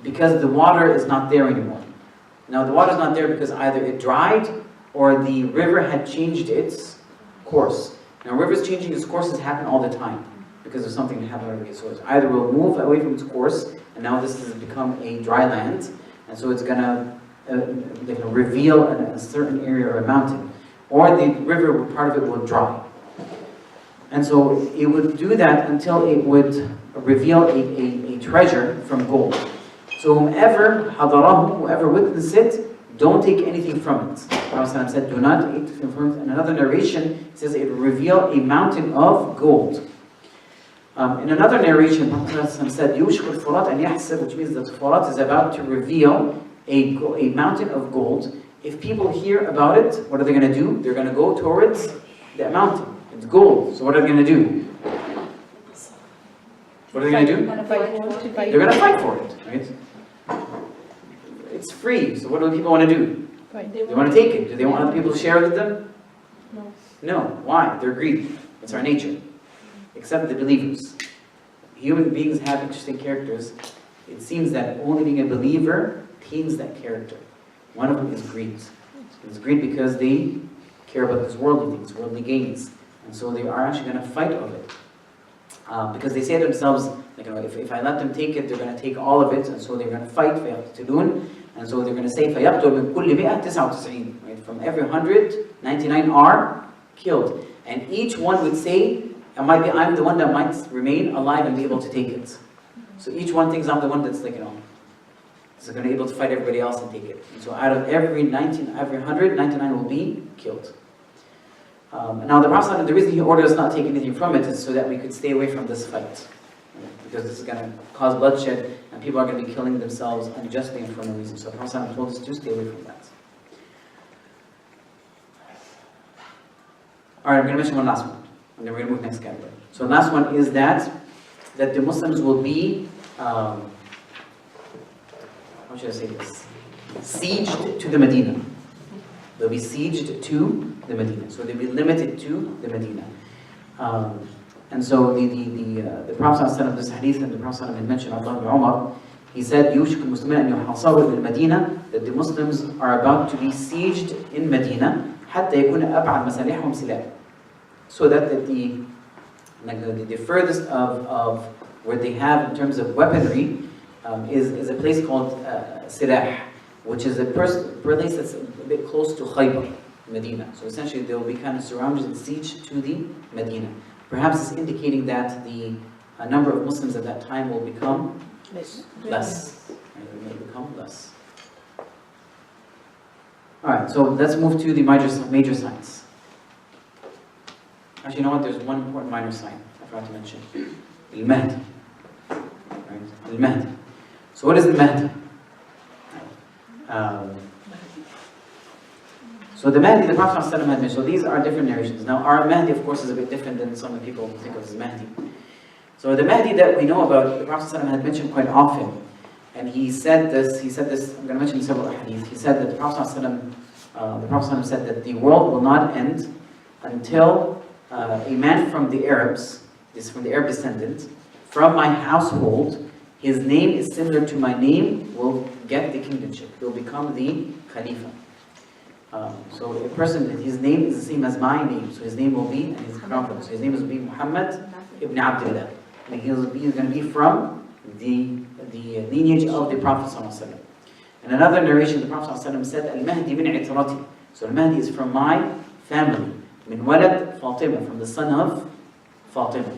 because the water is not there anymore. Now the water is not there because either it dried or the river had changed its course. Now rivers changing its courses happen all the time because of something that happened over the source. Either will move away from its course, and now this has become a dry land, and so it's gonna reveal a certain area or a mountain, or the river, part of it will dry. And so it would do that until it would reveal a treasure from gold. So whoever witnessed it, don't take anything from it. The Prophet said, do not eat from it. In another narration, it says it will reveal a mountain of gold. In another narration, the Prophet said, Yushk al-Furat an yahsib, which means that Furat is about to reveal a mountain of gold. If people hear about it, what are they going to do? They're going to go towards that mountain. It's gold. So what are they going to do? What are they going to do? They're going to fight for it, right? It's free, so what do people want to do? They want to take it. Do they want other people to share with them? No. Why? They're greedy. It's our nature. Except the believers. Human beings have interesting characters. It seems that only being a believer tames that character. One of them is greed. It's greed because they care about these worldly things, worldly gains. And so they are actually going to fight over it. Because they say to themselves, if I let them take it, they're going to take all of it, and so they're going to fight. And so they're going to say, فَيَقْتُلْ مِنْ كُلِّ مِئَةٍ 99. Right? From every 100, 99 are killed. And each one would say, I'm the one that might remain alive and be able to take it. So each one thinks I'm the one that's is going to be able to fight everybody else and take it. And so out of every 100, 99 will be killed. Now the Prophet, the reason he ordered us not to take anything from it is so that we could stay away from this fight. Because this is going to cause bloodshed and people are going to be killing themselves unjustly and for no reason. So the Prophet told us to stay away from that. Alright, I'm going to mention one last one. And then we're going to move to the next category. So the last one is that the Muslims will be, how should I say this? Sieged to the Medina. They'll be sieged to the Medina. So they'll be limited to the Medina. And so the Prophet ﷺ, this hadith, and the Prophet ﷺ had mentioned, Abdullah ibn Umar, he said, يُوشِكُ الْمُسْلِمِينَ أَنْ يُحَاصَرُوا بِالْمَدِينَةِ, that the Muslims are about to be sieged in Medina, حَتَّى يَكُونَ أَبْعَدْ مَسَالِحُهُمْ سِلَاحًا. So that the furthest of where they have in terms of weaponry is a place called Silah. which is a place that's a bit close to Khaybar, Medina. So essentially they will be kind of surrounded and siege to the Medina. Perhaps it's indicating that the number of Muslims at that time will become less. Right, it will become less. Alright, so let's move to the major signs. Actually, you know what? There's one important minor sign I forgot to mention. Al-Mahdi. Right? Al-Mahdi. So what is the Mahdi? So the Mahdi, the Prophet ﷺ had mentioned, so these are different narrations. Now our Mahdi, of course, is a bit different than some people think of as Mahdi. So the Mahdi that we know about, the Prophet ﷺ had mentioned quite often. And he said this, I'm going to mention several hadith. He said that the Prophet ﷺ said that the world will not end until a man from the Arabs, this from the Arab descendant, from my household, his name is similar to my name, will get the kingdomship. He will become the Khalifa. So a person, his name is the same as my name, so his name will be, and his grandfather, so his name will be Muhammad ibn Abdullah. And he's going to be from the lineage of the Prophet ﷺ. In another narration, the Prophet ﷺ said, Al-Mahdi min itrati. So Al-Mahdi is from my family. Min walad Fatima, from the son of Fatima.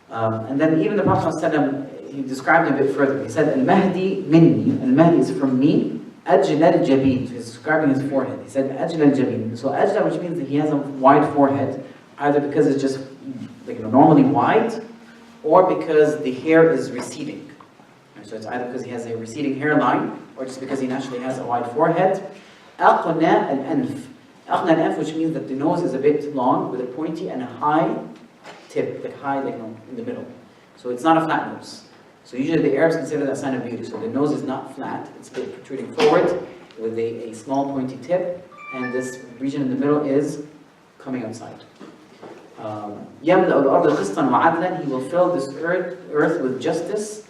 And then even the Prophet ﷺ, he described it a bit further. He said, Al-Mahdi minni. Al-Mahdi is from me. Ajl al-Jabin. So he's describing his forehead. He said, Ajl al-Jabin. So Ajla, which means that he has a wide forehead, either because it's just normally wide, or because the hair is receding. So it's either because he has a receding hairline, or just because he naturally has a wide forehead. Aqna al-anf. Aqna al-anf, which means that the nose is a bit long, with a pointy and a high tip, in the middle. So it's not a flat nose. So usually the Arabs consider that a sign of beauty. So the nose is not flat, it's a bit protruding forward, with a small pointy tip, and this region in the middle is coming outside. He will fill this earth with justice,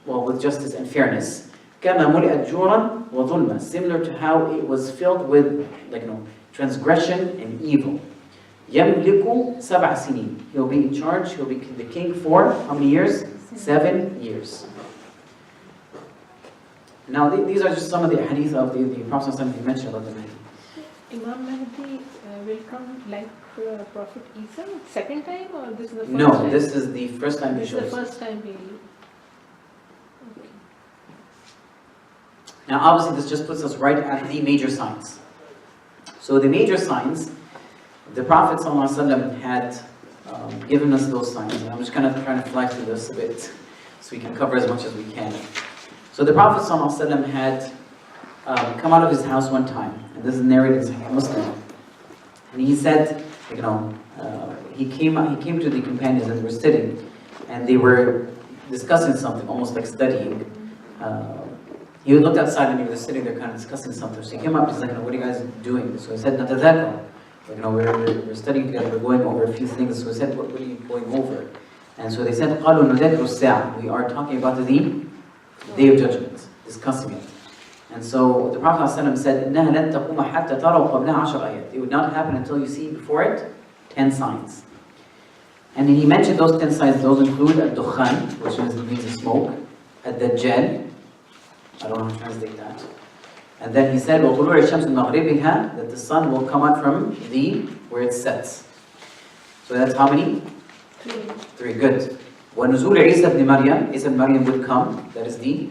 with justice and fairness. Similar to how it was filled with transgression and evil. يملك 7 سنين. He'll be in charge, he'll be the king for how many years? 7 years. Now these are just some of the hadith of the Prophet ﷺ mentioned about the Mahdi. Imam Mahdi will come like Prophet Isa, second time, or this is the first time? No, this is the first time he This is shows. the first time he... Okay. Now obviously this just puts us right at the major signs. So the major signs, the Prophet ﷺ had given us those signs, and I'm just kind of trying to fly through this a bit so we can cover as much as we can. So the Prophet ﷺ had come out of his house one time, and this is narrated in Muslim, and he said, he came to the companions that were sitting, and they were discussing something, almost like studying. He looked outside and they were sitting there kind of discussing something. So he came up, he's like, what are you guys doing? So he said, Natadhakar. We're studying together, we're going over a few things. So he said, what are you going over? And so they said, قَالُوا نُذَكْرُ السَّاعَةِ. We are talking about the Day of Judgment, discussing it. And so the Prophet ﷺ said, إِنَّهَا لَن تَقُومَ حَتَّى تَرَوْا قَبْلَهَا 10 آيَاتٍ. It would not happen until you see before it 10 signs. And then he mentioned those 10 signs. Those include ad-dukhan, which means smoke, ad-dajjal, I don't know how to translate that. And then he said, وَطُلُوعِ الشَّمْسِ مِنْ مَغْرِبِهَا, that the sun will come out from where it sets. So that's how many? 3, good. وَنُزُولِ عِيسَى بْنِ مَرْيَمْ, Isa ibn Maryam would come, that is the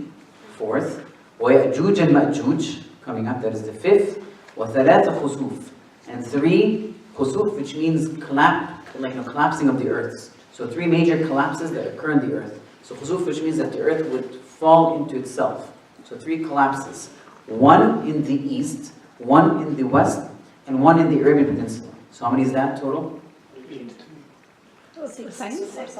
4th. وَيَأْجُوجَ الْمَأْجُوجِ, coming up, that is the 5th. وَثَلَاثَ خُسُوفٍ, and 3 khusuf, which means collapsing of the earth. So 3 major collapses that occur in the earth. So khusuf, which means that the earth would fall into itself. So 3 collapses. 1 in the east, 1 in the west, and 1 in the Arabian Peninsula. So how many is that total? 6 signs? Signs?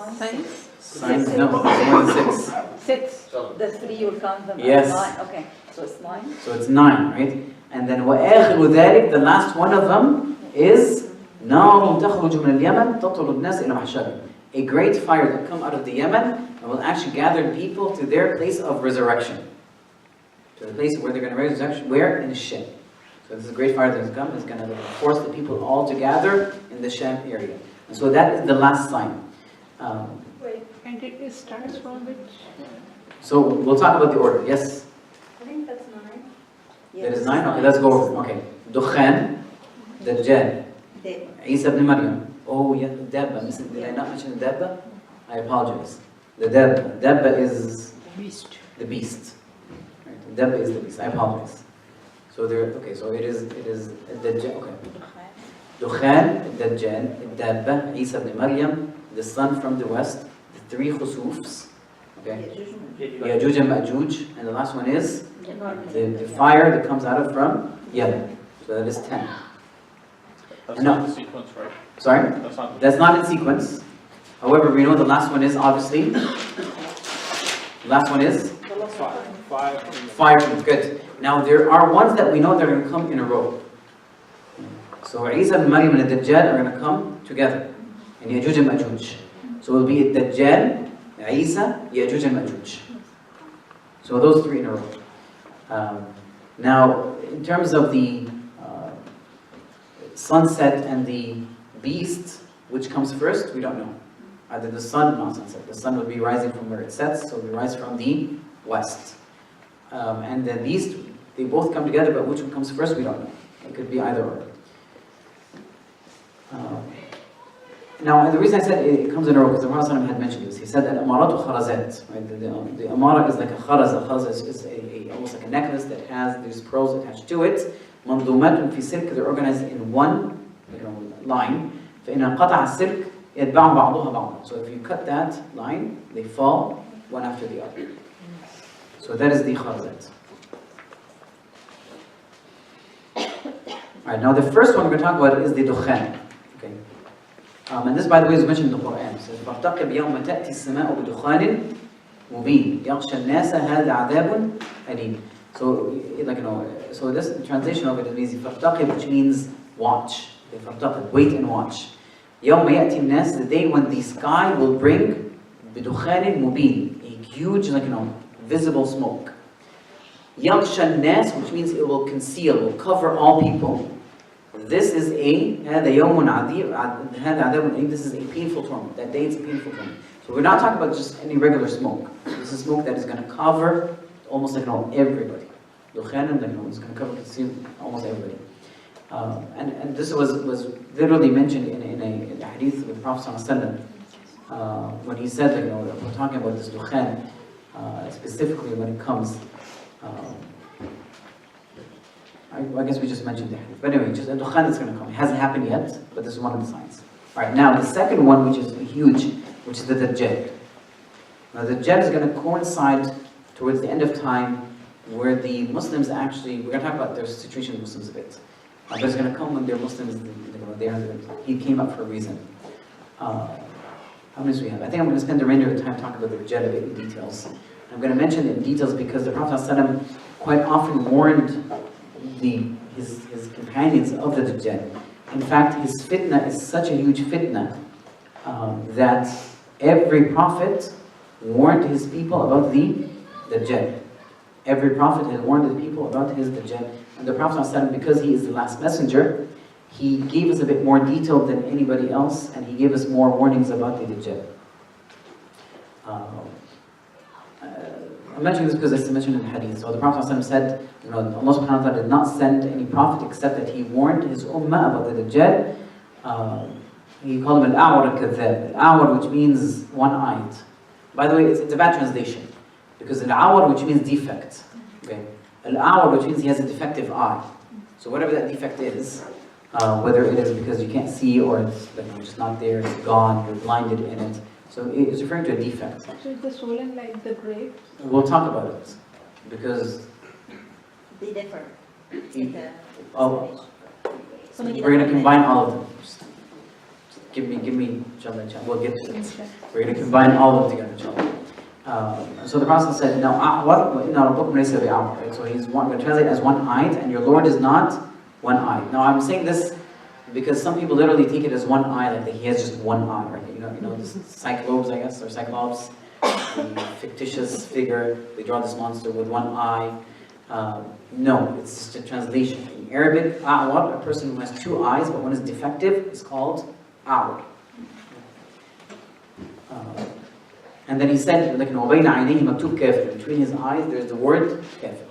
Signs, no, it's more than 6. 6. The 3 you will count them Yes. as 9. Okay, so it's 9. So it's 9, right? And then وَآخِرُ ذَلِكَ, the last one of them is نَارٌ تَخْرُجُ مِنَ الْيَمَنِ تَطْرُدُ النَّاسَ إِلَى مَحْشَرٍ. A great fire that come out of the Yemen and will actually gather people to their place of resurrection. To the place where they're going to resurrection, where? In the Sham. So this is a great fire that has come, it's going to force the people all to gather in the Sham area. And so that is the last sign. Wait, And And it starts from which? So we'll talk about the order. Yes? I think that's 9. That is 9? Okay, let's go over them. Okay. Dukhan, Dajjal, They- Isa ibn Maryam. Oh, yeah, the Dabba. Did I not mention the Dabba? I apologize. The Dabba. Dabba is Beast. the beast. Right? The Dabba is the beast. I apologize. So there, okay, so it is Dajjal. Okay. Dukhan, Dajjal, Dabba, Isa ibn Maryam, the sun from the west, the 3 khusufs. Okay. Yajuj and Majuj, and the last one is the fire that comes out of from Yemen. So that is 10. That's No. not the sequence, right? Sorry? That's not. That's not in sequence. However, we know the last one is obviously. The last one is 5. fire. Good. Now there are ones that we know that are going to come in a row. So Isa and Maryam and the Dajjal are going to come together in Yajuj and Majuj. So it will be Dajjal, Isa, Yajuj and Majuj. So those 3 in a row. Now, in terms of the sunset and the beast, which comes first, we don't know. Either the sun, not sunset, the sun would be rising from where it sets, so we rise from the west. And the beast, they both come together, but which one comes first, we don't know. It could be either or. Now, the reason I said it comes in a row, because the Prophet had mentioned this. He said that amaratu kharazat, right? The amara is like a kharaz. A kharaz is almost like a necklace that has these pearls attached to it. Mandumatun fi silk, they're organized in one line. فإن قطع السلك يتبع بعضها بعضا. So if you cut that line, they fall one after the other. So that is the kharazat. Alright, now the first one we're going to talk about is the dukhan. Okay. And this, by the way, is mentioned in the Quran. It says, فَارْتَقِبْ يَوْمَ تَأْتِي السَّمَاءُ بِدُخَانٍ مُبِينٍ يَغْشَى النَّاسَ هَذَا عَذَابٌ أَلِيمٌ. So, so this translation of it means فَارْتَقِبْ, which means watch. Okay, فَارْتَقِبْ, wait and watch. يَوْمَ يَأْتِي النَّاسِ, the day when the sky will bring بِدُخَانٍ مُبِينٍ, a huge, visible smoke. يَغْشَى النَّاسِ, which means it will conceal, will cover all people. This is هذا يوم عذيب هذا عذاب. This is a painful torment. That day it's a painful torment. So we're not talking about just any regular smoke. This is smoke that is going to cover almost everybody. Dukhan, it's going to cover, conceal almost everybody. And this was literally mentioned in a hadith with the Prophet ﷺ, when he said, we're talking about this dukhan, specifically when it comes. I guess we just mentioned the hadith. But anyway, just a dukhan that's going to come. It hasn't happened yet, but this is one of the signs. Alright, now the second one, which is huge, which is the Dajjal. Now the Dajjal is going to coincide towards the end of time where the Muslims actually, we're going to talk about their situation with Muslims a bit. But it's going to come when they're Muslims, he came up for a reason. How many do we have? I think I'm going to spend the remainder of the time talking about the Dajjal a bit in details. I'm going to mention it in details because the Prophet ﷺ quite often warned his companions of the Dajjal. In fact, his fitna is such a huge fitna that every prophet warned his people about the Dajjal. Every prophet had warned his people about his Dajjal. And the Prophet ﷺ, because he is the last messenger, he gave us a bit more detail than anybody else, and he gave us more warnings about the Dajjal. I'm mentioning this because it's mentioned in the hadith. So the Prophet ﷺ said, Allah subhanahu wa ta'ala did not send any prophet except that he warned his ummah about the Dajjal. He called him al-a'war al-kadhab. Al-a'war, which means one-eyed. By the way, it's a bad translation. Because al-a'war, which means defect. Okay. Al-a'war, which means he has a defective eye. So whatever that defect is, whether it is because you can't see or it's just not there, it's gone, you're blinded in it. So it's referring to a defect. So is the swollen like the grave? We'll talk about it. Because They differ. we're going to combine all of them. Just give me, inshallah, we'll get to it. We're going to combine all of them together, inshallah. So the Prophet said, "No, right? So he's going to translate as one-eyed, and your Lord is not one-eyed." Now I'm saying this because some people literally take it as one eye, like he has just one eye, right? You know, this cyclopes, I guess, or cyclops, the fictitious figure. They draw this monster with one eye. No, it's just a translation. In Arabic, a'war, a person who has two eyes, but one is defective, is called a'war. And then he said, like, وَبَيْنَ عَيْنَيْهِ مَكْتُوب كَافِرٌ. Between his eyes, there's the word kafir.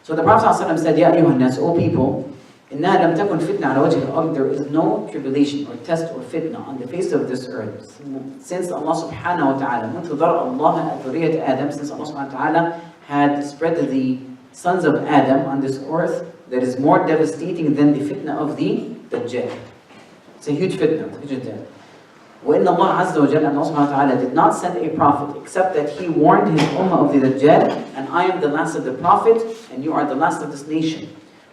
So the Prophet ﷺ said, يَا أَيُّهَا النَّاسُ, O people, إِنَّهَا لَمْ تَكُنْ فِتْنَةً عَلَى وَجْهِ الْأَرْضِ. There is no tribulation or test or fitna on the face of this earth. Since Allah subhanahu wa ta'ala, مُنْتَ ذَرَأَ اللَّهَ أَذُرِيَّةَ آدَمَ, since Allah subhanahu wa ta'ala had spread the sons of Adam on this earth, that is more devastating than the fitna of the Dajjal. It's a huge fitna. وَإِنَّ اللَّهَ عَزَّ وَجَلَّ, and Allah subhanahu wa ta'ala did not send a prophet except that he warned his ummah of the Dajjal, and I am the last of the prophet, and you are the last of this nation.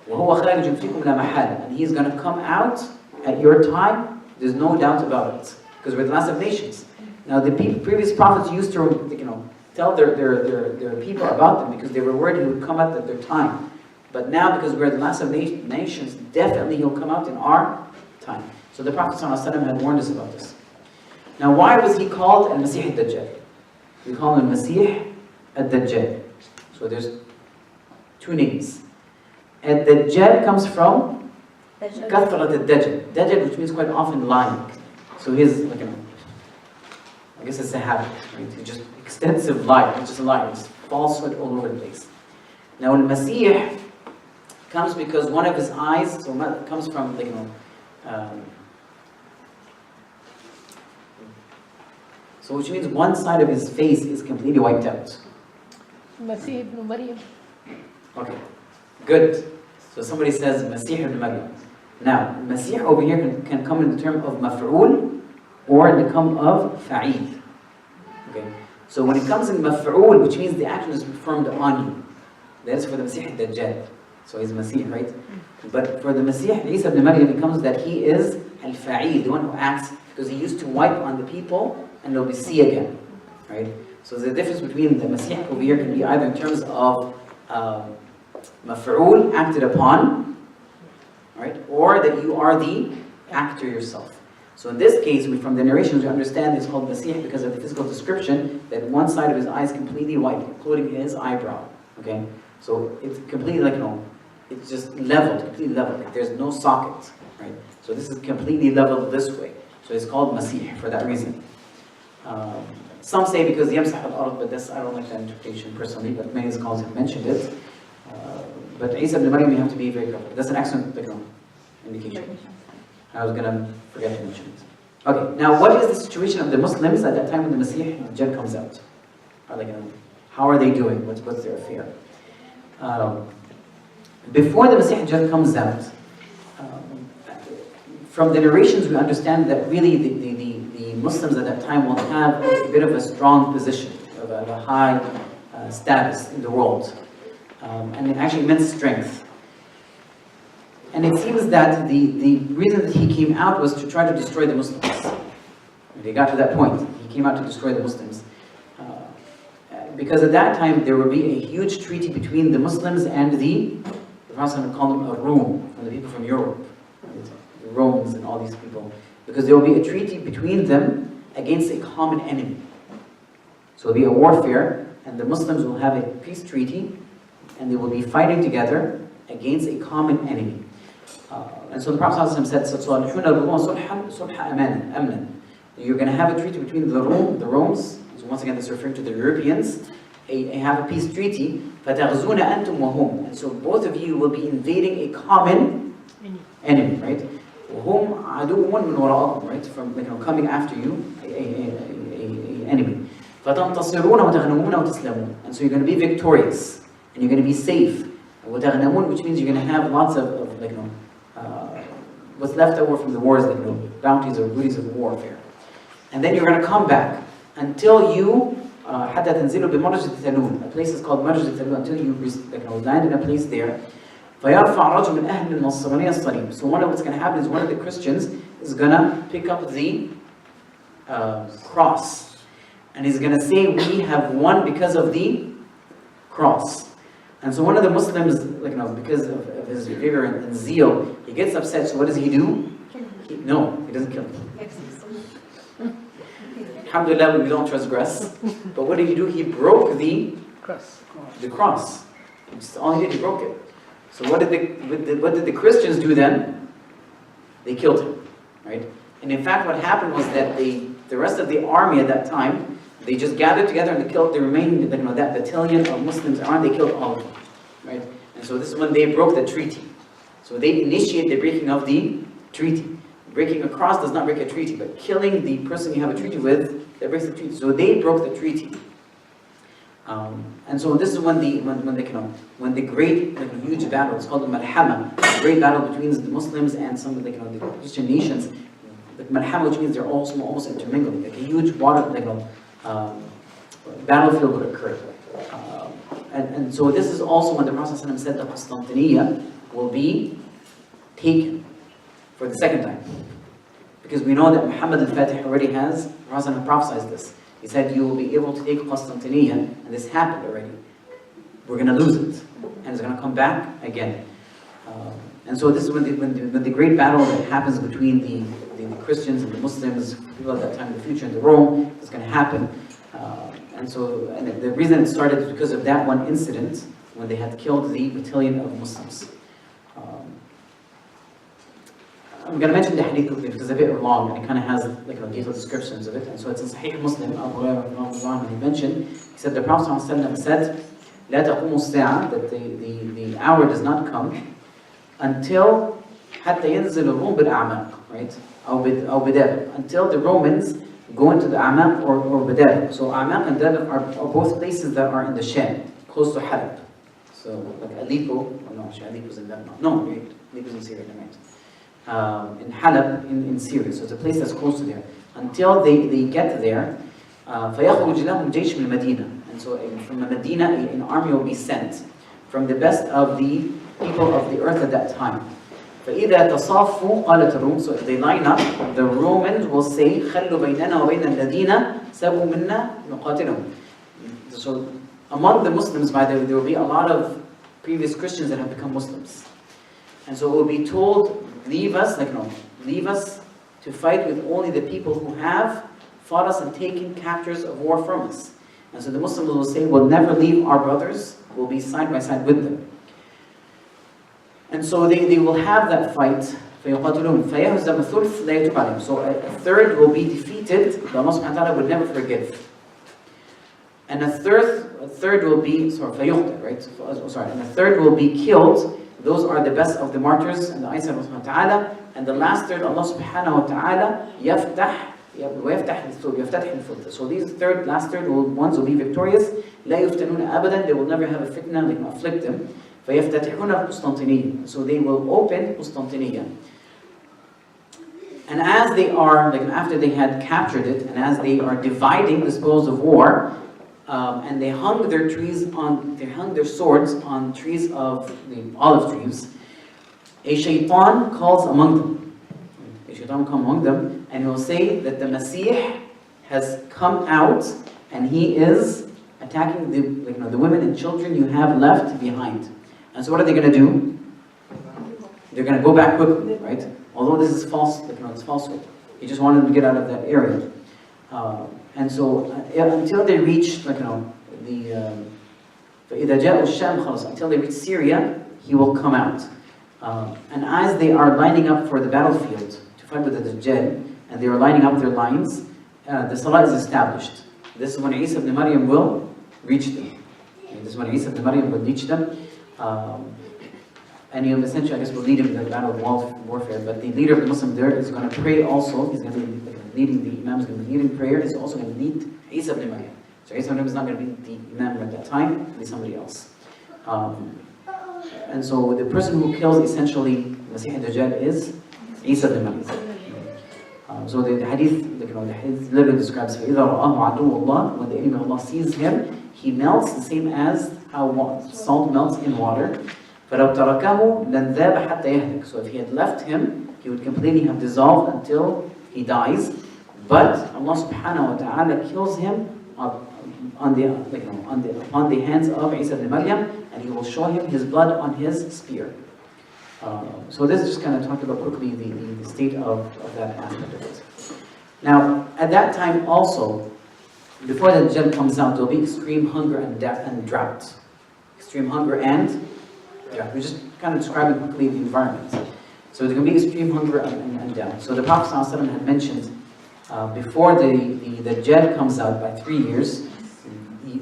وَهُوَ خَارِجٌ فِيكُمْ لَا مَحَالَ, and he's going to come out at your time, there's no doubt about it, because we're the last of nations. Now the previous prophets used to tell their people about them, because they were worried he would come out at their time. But now, because we're the last of nations, definitely he'll come out in our time. So the Prophet ﷺ had warned us about this. Now, why was he called Al-Masih al-Dajjal? We call him Masih al-Dajjal. So there's two names. Al-Dajjal comes from Kathrat al-Dajjal. Dajjal, which means quite often lying. So he's like, I guess it's a habit, right? He's just extensive liar, it's just a liar, it's falsehood all over the place. Now, Al-Masih comes because one of his eyes, so it comes from, so which means one side of his face is completely wiped out. Masih ibn Maryam. Okay, good. So somebody says Masih ibn Maryam. Now, Masih over here can come in the term of maf'ul or in the term of fa'id. Okay, so when it comes in maf'ul, which means the action is performed on you, that is for the Masih al-Dajjal. So he's Masih, right? But for the Masih, Isa ibn Maryam, it comes that he is al-fa'id, the one who acts, because he used to wipe on the people and they'll be see again, right? So the difference between the Masih over here can be either in terms of maf'ul, acted upon, right? Or that you are the actor yourself. So in this case, from the narrations, we understand it's called Masih because of the physical description that one side of his eye is completely white, including his eyebrow, okay? So it's completely it's just leveled, completely leveled. Like there's no socket, right? So this is completely leveled this way. So it's called Masih for that reason. Some say because Yamsah al-Ard, but this, I don't like that interpretation personally, but many scholars have mentioned it. But Isa ibn Maryam, you have to be very careful. That's an excellent indication. I was going to forget to mention it. Okay, now what is the situation of the Muslims at that time when the Masih al-Dajjal comes out? How are they doing? What's their affair? Before the Masih al-Dajjal comes out, from the narrations we understand that really the Muslims at that time will have a bit of a strong position, of a high status in the world. And it actually meant strength. And it seems that the reason that he came out was to try to destroy the Muslims. And they got to that point. He came out to destroy the Muslims. Because at that time there would be a huge treaty between the Muslims and the Prophet called them a Rome, and the people from Europe, the Romans and all these people. Because there will be a treaty between them against a common enemy. So it will be a warfare, and the Muslims will have a peace treaty, and they will be fighting together against a common enemy. And so the Prophet said, you're going to have a treaty between the Romans, so once again this is referring to the Europeans, have a peace treaty, and so both of you will be invading a common enemy, right? Right? From coming after you, an enemy. And so you're going to be victorious, and you're going to be safe. Which means you're going to have lots of what's left over from the wars, bounties or booties of warfare. And then you're going to come back until you a place is called Marj al-Talun, until you land in a place there. So one of what's going to happen is one of the Christians is going to pick up the cross, and he's going to say, we have won because of the cross. And so one of the Muslims, because of his vigor and zeal, he gets upset. So what does he do? No, he doesn't kill him. Alhamdulillah, we don't transgress. But what did he do? He broke the cross. That's all he did, he broke it. So what did the Christians do then? They killed him, right? And in fact, what happened was that the rest of the army at that time, They just gathered together and they killed the remaining, that battalion of Muslims around, they killed all of them, right? And so this is when they broke the treaty. So they initiate the breaking of the treaty. Breaking a cross does not break a treaty, but killing the person you have a treaty with, that breaks the treaty. So they broke the treaty. And so this is when the great, huge battle, it's called the Malhama, the great battle between the Muslims and some of the Christian nations. The Malhama, which means they're almost intermingled, like a huge battlefield would occur. And so this is also when the Prophet ﷺ said that Constantinople will be taken for the second time. Because we know that Muhammad al-Fatih already has, the Prophet ﷺ prophesied this. He said, you will be able to take Constantinople, and this happened already. We're going to lose it, and it's going to come back again. And so this is when the great battle that happens between the Christians and the Muslims, people at that time in the future, in the Rome, is going to happen. And the reason it started is because of that one incident when they had killed the battalion of Muslims. I'm going to mention the hadith quickly because it's a bit long and it kind of has detailed descriptions of it. And so it's in Sahih Muslim, Abu Hurairah, he mentioned, he said the Prophet ﷺ said, لا تقوم الساعة, that the hour does not come until حتى ينزل الروم بالأعماق, right? أو بدابق, until the Romans go into the A'maq or Badabq. So A'maq and Dabq are both places that are in the Sham, close to Halab. So like Aleppo, Aleppo's in Lebanon. No, Aleppo's in Syria, right? In Halab, in Syria. So it's a place that's close to there. Until they get there, فَيَخْرُجْ لَهُمْ جَيْشٌ مِنْ Medina. And so from Medina, an army will be sent from the best of the people of the earth at that time. فَإِذَا تَصَافُوا قَالَتِ الرُّومُ. So if they line up, the Romans will say خَلُّوا بَيْنَنَا وَبَيْنَ الَّذِينَ سَبُوا مِنَّا نُقَاتِلُهُم. So among the Muslims, by the way, there will be a lot of previous Christians that have become Muslims. And so it will be told, leave us to fight with only the people who have fought us and taken captures of war from us. And so the Muslims will say, we'll never leave our brothers, we'll be side by side with them. And so they will have that fight. So a third will be defeated, that Allah subhanahu wa ta'ala would never forgive. And a third will be, and a third will be killed. Those are the best of the martyrs and the eyesight of Allah subhanahu wa ta'ala. And the last third, Allah subhanahu wa ta'ala يفتح الثلث. So these last third ones will be victorious. لا يفتنون أبدا. They will never have a fitna, they will afflict them. فيفتتحون قسطنطينية. So they will open Constantinople. And as they are, after they had captured it, and as they are dividing the spoils of war, and they hung their swords on trees of the olive trees, a shaitan calls among them. A shaitan will come among them, and he will say that the Masih has come out, and he is attacking the women and children you have left behind. And so what are they going to do? They're going to go back quickly, right? Although this is false, it's falsehood. He just wanted them to get out of that area. And so until they reach, until they reach Syria, he will come out. And as they are lining up for the battlefield to fight with the Dajjal, and they are lining up their lines, the Salah is established. This is when Isa ibn Maryam will reach them. This is when Isa ibn Maryam will reach them. And he'll essentially, I guess, will lead him in the battle of warfare. But the leader of the Muslim there is going to pray also. He's going to be leading the Imam, is going to be leading prayer. He's also going to lead Isa ibn Maryam. So Isa ibn Maryam is not going to be the Imam at that time, it'll be somebody else. And so the person who kills essentially Masih ad-Dajjal is Isa ibn Maryam. So the hadith, literally describes فَإِذَا رَآهُ عَدُوُّ اللَّهِ. When the enemy of Allah sees him, he melts the same as how salt melts in water. فَلَوْ تَرَكَهُ لَنْذَابَ حَتَّى يَهْلِكَ. So if he had left him, he would completely have dissolved until he dies. But Allah subhanahu wa ta'ala kills him on the hands of Isa ibn Maryam, and he will show him his blood on his spear. So this just kind of talked about quickly the state of that aspect of it. Now, at that time also, before the Dajjal comes out, there will be extreme hunger and drought. Extreme hunger and drought. We're just kind of describing quickly the environment. So there's going to be extreme hunger and drought. So the Prophet ﷺ had mentioned before the Dajjal comes out by 3 years,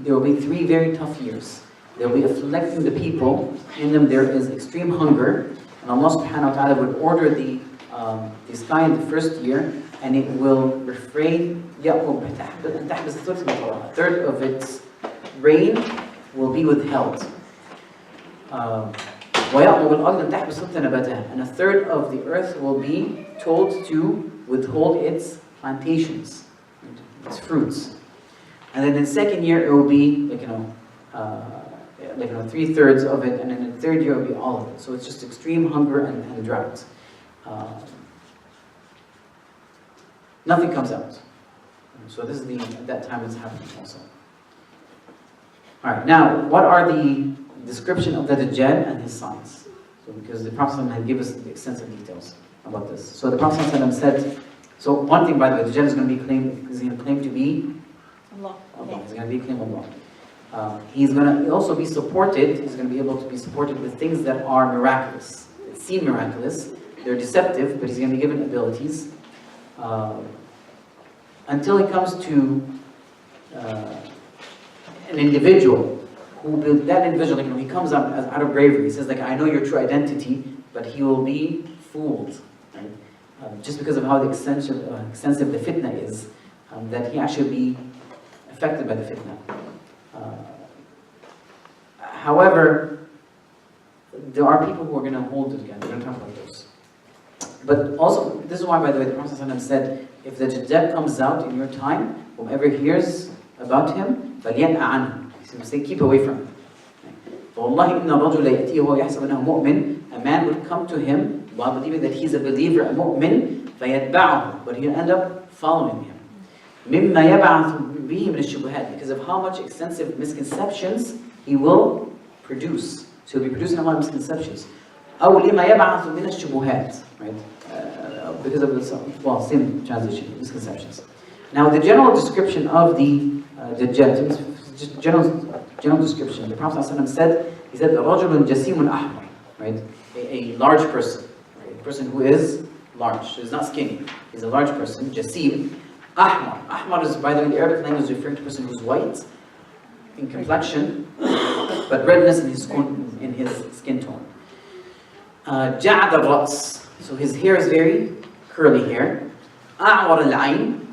there will be 3 very tough years. They'll be afflicting the people. In them there is extreme hunger. And Allah subhanahu wa ta'ala would order the sky in the first year, and it will refrain. A third of its rain will be withheld. And a third of the earth will be told to withhold its plantations, its fruits. And then in the second year it will be 3/3 of it, and then in the third year it will be all of it. So it's just extreme hunger and drought. Nothing comes out. So this is at that time it's happening also. Alright, now what are the description of the Dajjal and his signs? So because the Prophet had given us the extensive details about this. So the Prophet said, so one thing by the way, the Dajjal is going to claim to be Allah. He's going to be claim Allah. He's going to also be supported, he's going to be able to be supported with things that are miraculous. That seem miraculous, they're deceptive, but he's going to be given abilities. Until he comes to an individual, that individual, he comes out of bravery. He says, I know your true identity, but he will be fooled. Right? Just because of how extensive the fitna is, that he actually be affected by the fitna. However, there are people who are going to hold it again. We're going to talk about those. But also, this is why, by the way, the Prophet said, if the Dajjal comes out in your time, whoever hears about him, فَلْيَنْأَ عَنْهُ. So say, keep away from him. فَوَاللَّهِ إِنَّ الرَّجُلَ يَأْتِيهُ وَيَحْسَبُ أَنَّهُ مُؤْمِنٌ. A man would come to him while believing that he's a believer, a mu'min, فَيَتْبَعُهُ. But he'll end up following him. مِمَّا يَبْعَثُ بِهِ مِنَ الشُّبُهَاتِ. Because of how much extensive misconceptions he will produce. So he'll be producing a lot of misconceptions. أَوْ لِمَا يَبْعَثُ مِنَ الشُّبُهَاتِ. Right? Because of the same transition, misconceptions. Now the general description of the Dajjal, just general description. The Prophet ﷺ said, he said, رَجُلٌ جَسِيمٌ أَحْمَرٌ. Right? A large person. Right? A person who is large. So he's not skinny. He's a large person. Jasim. Ahmar. Ahmar is, by the way, in the Arabic language, referring to a person who's white in complexion, but redness in his skin tone. جَعْدَ الرَّأْس. So his hair is very curly hair. أَعْوَرَ الْعَيْنِ.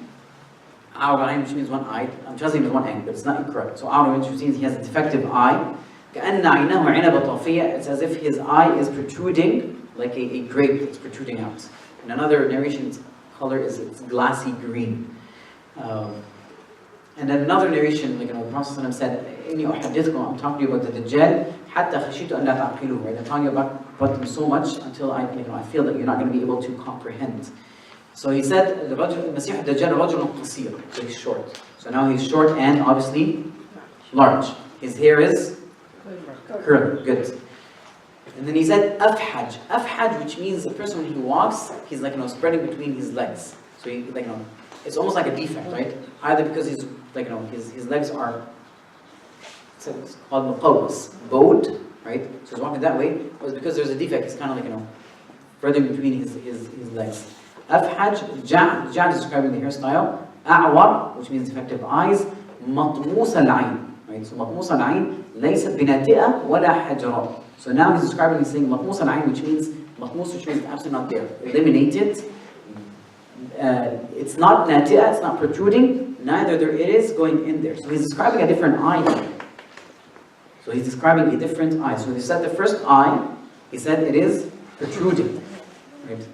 Which means one eye. I'm translating with one eye, but it's not incorrect. So which means he has a defective eye. It's as if his eye is protruding like a grape that's protruding out. In another narration, its color is glassy green. And then another narration, the Prophet said, I'm talking to you about the Dajjal, حَتَّى خَشِيتُ أَنْ لَا تَعْقِلُهُ. I'm talking about them so much until I feel that you're not going to be able to comprehend. So he said, the Masih Dajjal rajulun qasir. So he's short. So now he's short and obviously large. His hair is curly. Good. And then he said, afhaj. Afhaj, which means a person when he walks, he's spreading between his legs. So he it's almost like a defect, right? Either because he's his legs are it's called muqawwas, bowed, right? So he's walking that way. Or it's because there's a defect. He's kind of further between his legs. Afhaj, Ja'd is describing the hairstyle. A'war, which means defective eyes. Matmus al-ayn, right? So matmus al-ayn, laysat binati'a wala hajra. So now he's describing, he's saying matmus al-ayn, which means absolutely not there. Eliminated. It's not nati'a, it's not protruding. Neither there it is going in there. So he's describing a different eye here. So he's describing a different eye. So he said the first eye, he said it is protruding, right?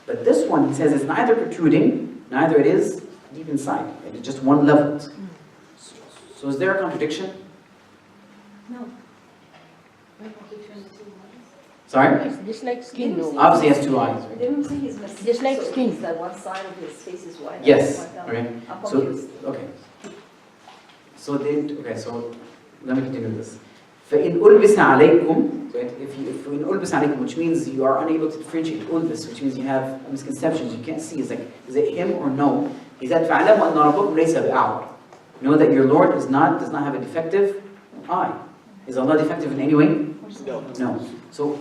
But this one, he says, it's neither protruding, neither it is deep inside. Right? It's just one level. So is there a contradiction? No. Sorry? It's just like skin, no? Obviously he has two eyes, right? Didn't say he's missing. Just like skin. It's that one side of his face is white. Yes. Okay. Okay. I'm So confused. okay. So let me continue this. فَإِنْ أُلْبِسَ عَلَيْكُمْ, if in أُلْبِسَ عَلَيْكُم, which means you are unable to differentiate ulbis, which means you have misconceptions, you can't see. It's like, is it him or no? He said, فَعَلَمُ أَنَّ رَبَّكُمْ لَيْسَ بِأَعْوَرٍ. Know that your Lord does not have a defective eye. Is Allah defective in any way? No. No. So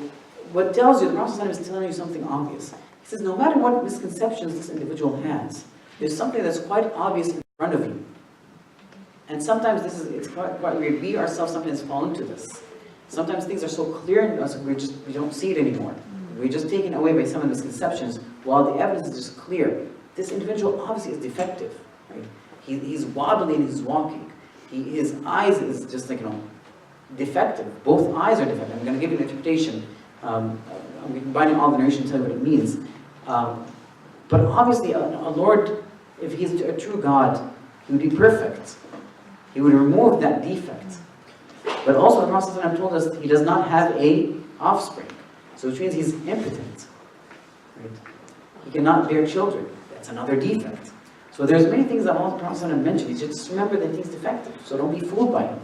what tells you, the Prophet is telling you something obvious. He says, no matter what misconceptions this individual has, there's something that's quite obvious in front of you. And sometimes it's quite weird. We ourselves sometimes fall into this. Sometimes things are so clear in us, we don't see it anymore. We're just taken away by some of the misconceptions, while the evidence is just clear. This individual obviously is defective, right? He's wobbly in his walking. His eyes is just like, defective. Both eyes are defective. I'm going to give you an interpretation. I'm combining all the narration to tell you what it means. But obviously, a Lord, if He's a true God, He would be perfect. He would remove that defect. But also, the Prophet told us He does not have a offspring. So which means He's impotent. Right? He cannot bear children. That's another defect. So there's many things that Allah Prophet mentioned. He just remember that He's defective. So don't be fooled by Him.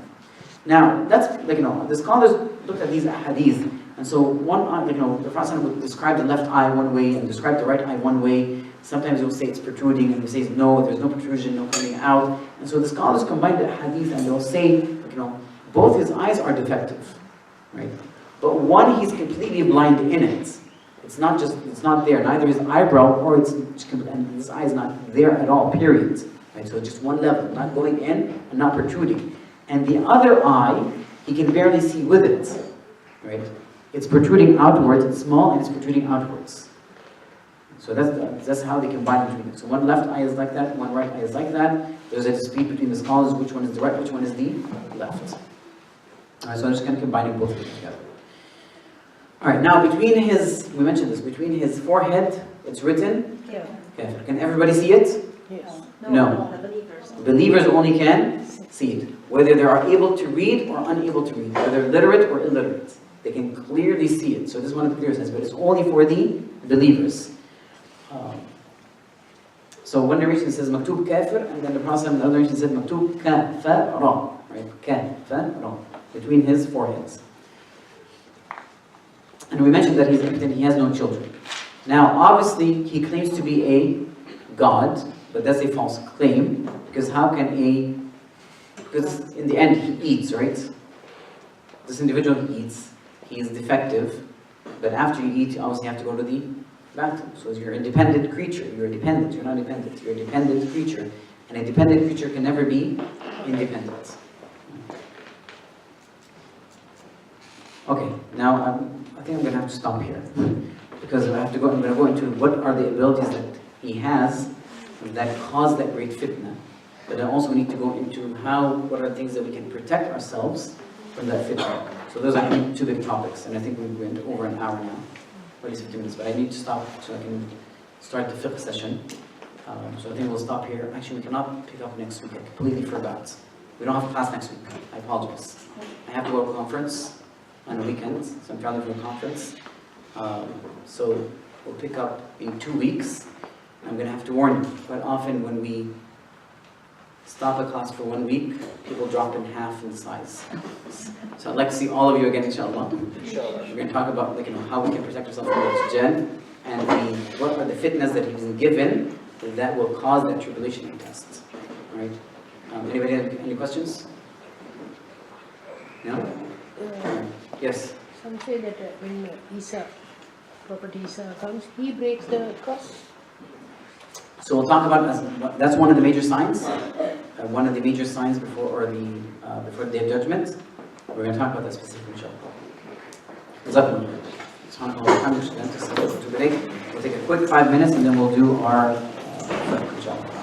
Now, that's like, the scholars looked at these hadith, and so one eye, the Prophet would describe the left eye one way and describe the right eye one way. Sometimes he'll say it's protruding, and he says no, there's no protrusion, no coming out. And so the scholars combine the hadith, and they'll say, both his eyes are defective, right? But one, he's completely blind in it. It's not there. Neither his eyebrow or and his eye is not there at all. Period. Right? So just one level, not going in and not protruding. And the other eye, he can barely see with it, right? It's protruding outwards, it's small, and it's protruding outwards. So that's how they combine between it. So one left eye is like that, one right eye is like that. There's a dispute between the scholars, which one is the right, which one is the left. All right, so I'm just going to combine both of them together. All right, now between we mentioned this, between his forehead, it's written, Kafir. Can everybody see it? Yes. No. The believers. Believers only can see it. Whether they are able to read or unable to read, whether literate or illiterate, they can clearly see it. So this is one of the clear signs, but it's only for the believers. So one narration says maktub kafir, and then the Prophet in the other narration said maktub kafara, right? Kafara, between his foreheads. And we mentioned that he's impotent, he has no children. Now, obviously, he claims to be a god, but that's a false claim, because how can because in the end he eats, right? This individual eats, he is defective, but after you eat, you obviously have to go to the bathroom. So you're a dependent creature, you're dependent, you're not dependent, you're a dependent creature. And a dependent creature can never be independent. Okay, now I think I'm going to have to stop here, because I'm going to go into what are the abilities that he has that cause that great fitna. But then also we need to go into what are the things that we can protect ourselves from that fitna. So those are two big topics, and I think we went over an hour now, or at least 15 minutes, but I need to stop so I can start the fiqh session. So I think we'll stop here. Actually, we cannot pick up next week. I completely forgot. We don't have class next week. I apologize. I have to go to a conference on the weekend, so I'm traveling for a conference. So we'll pick up in 2 weeks. I'm going to have to warn you, quite often when we stop a class for 1 week, people drop in half in size. So I'd like to see all of you again, inshallah. We're going to talk about how we can protect ourselves from this jinn, and what are the fitnas that he's been given that will cause that tribulation and test. All right? Anybody have any questions? No? Yes? Some say that when Prophet Isa comes, he breaks the cross. So we'll talk about that's one of the major signs. One of the major signs before the Day of Judgment. We're going to talk about that specifically, inshallah. We'll take a quick 5 minutes and then we'll do our inshallah.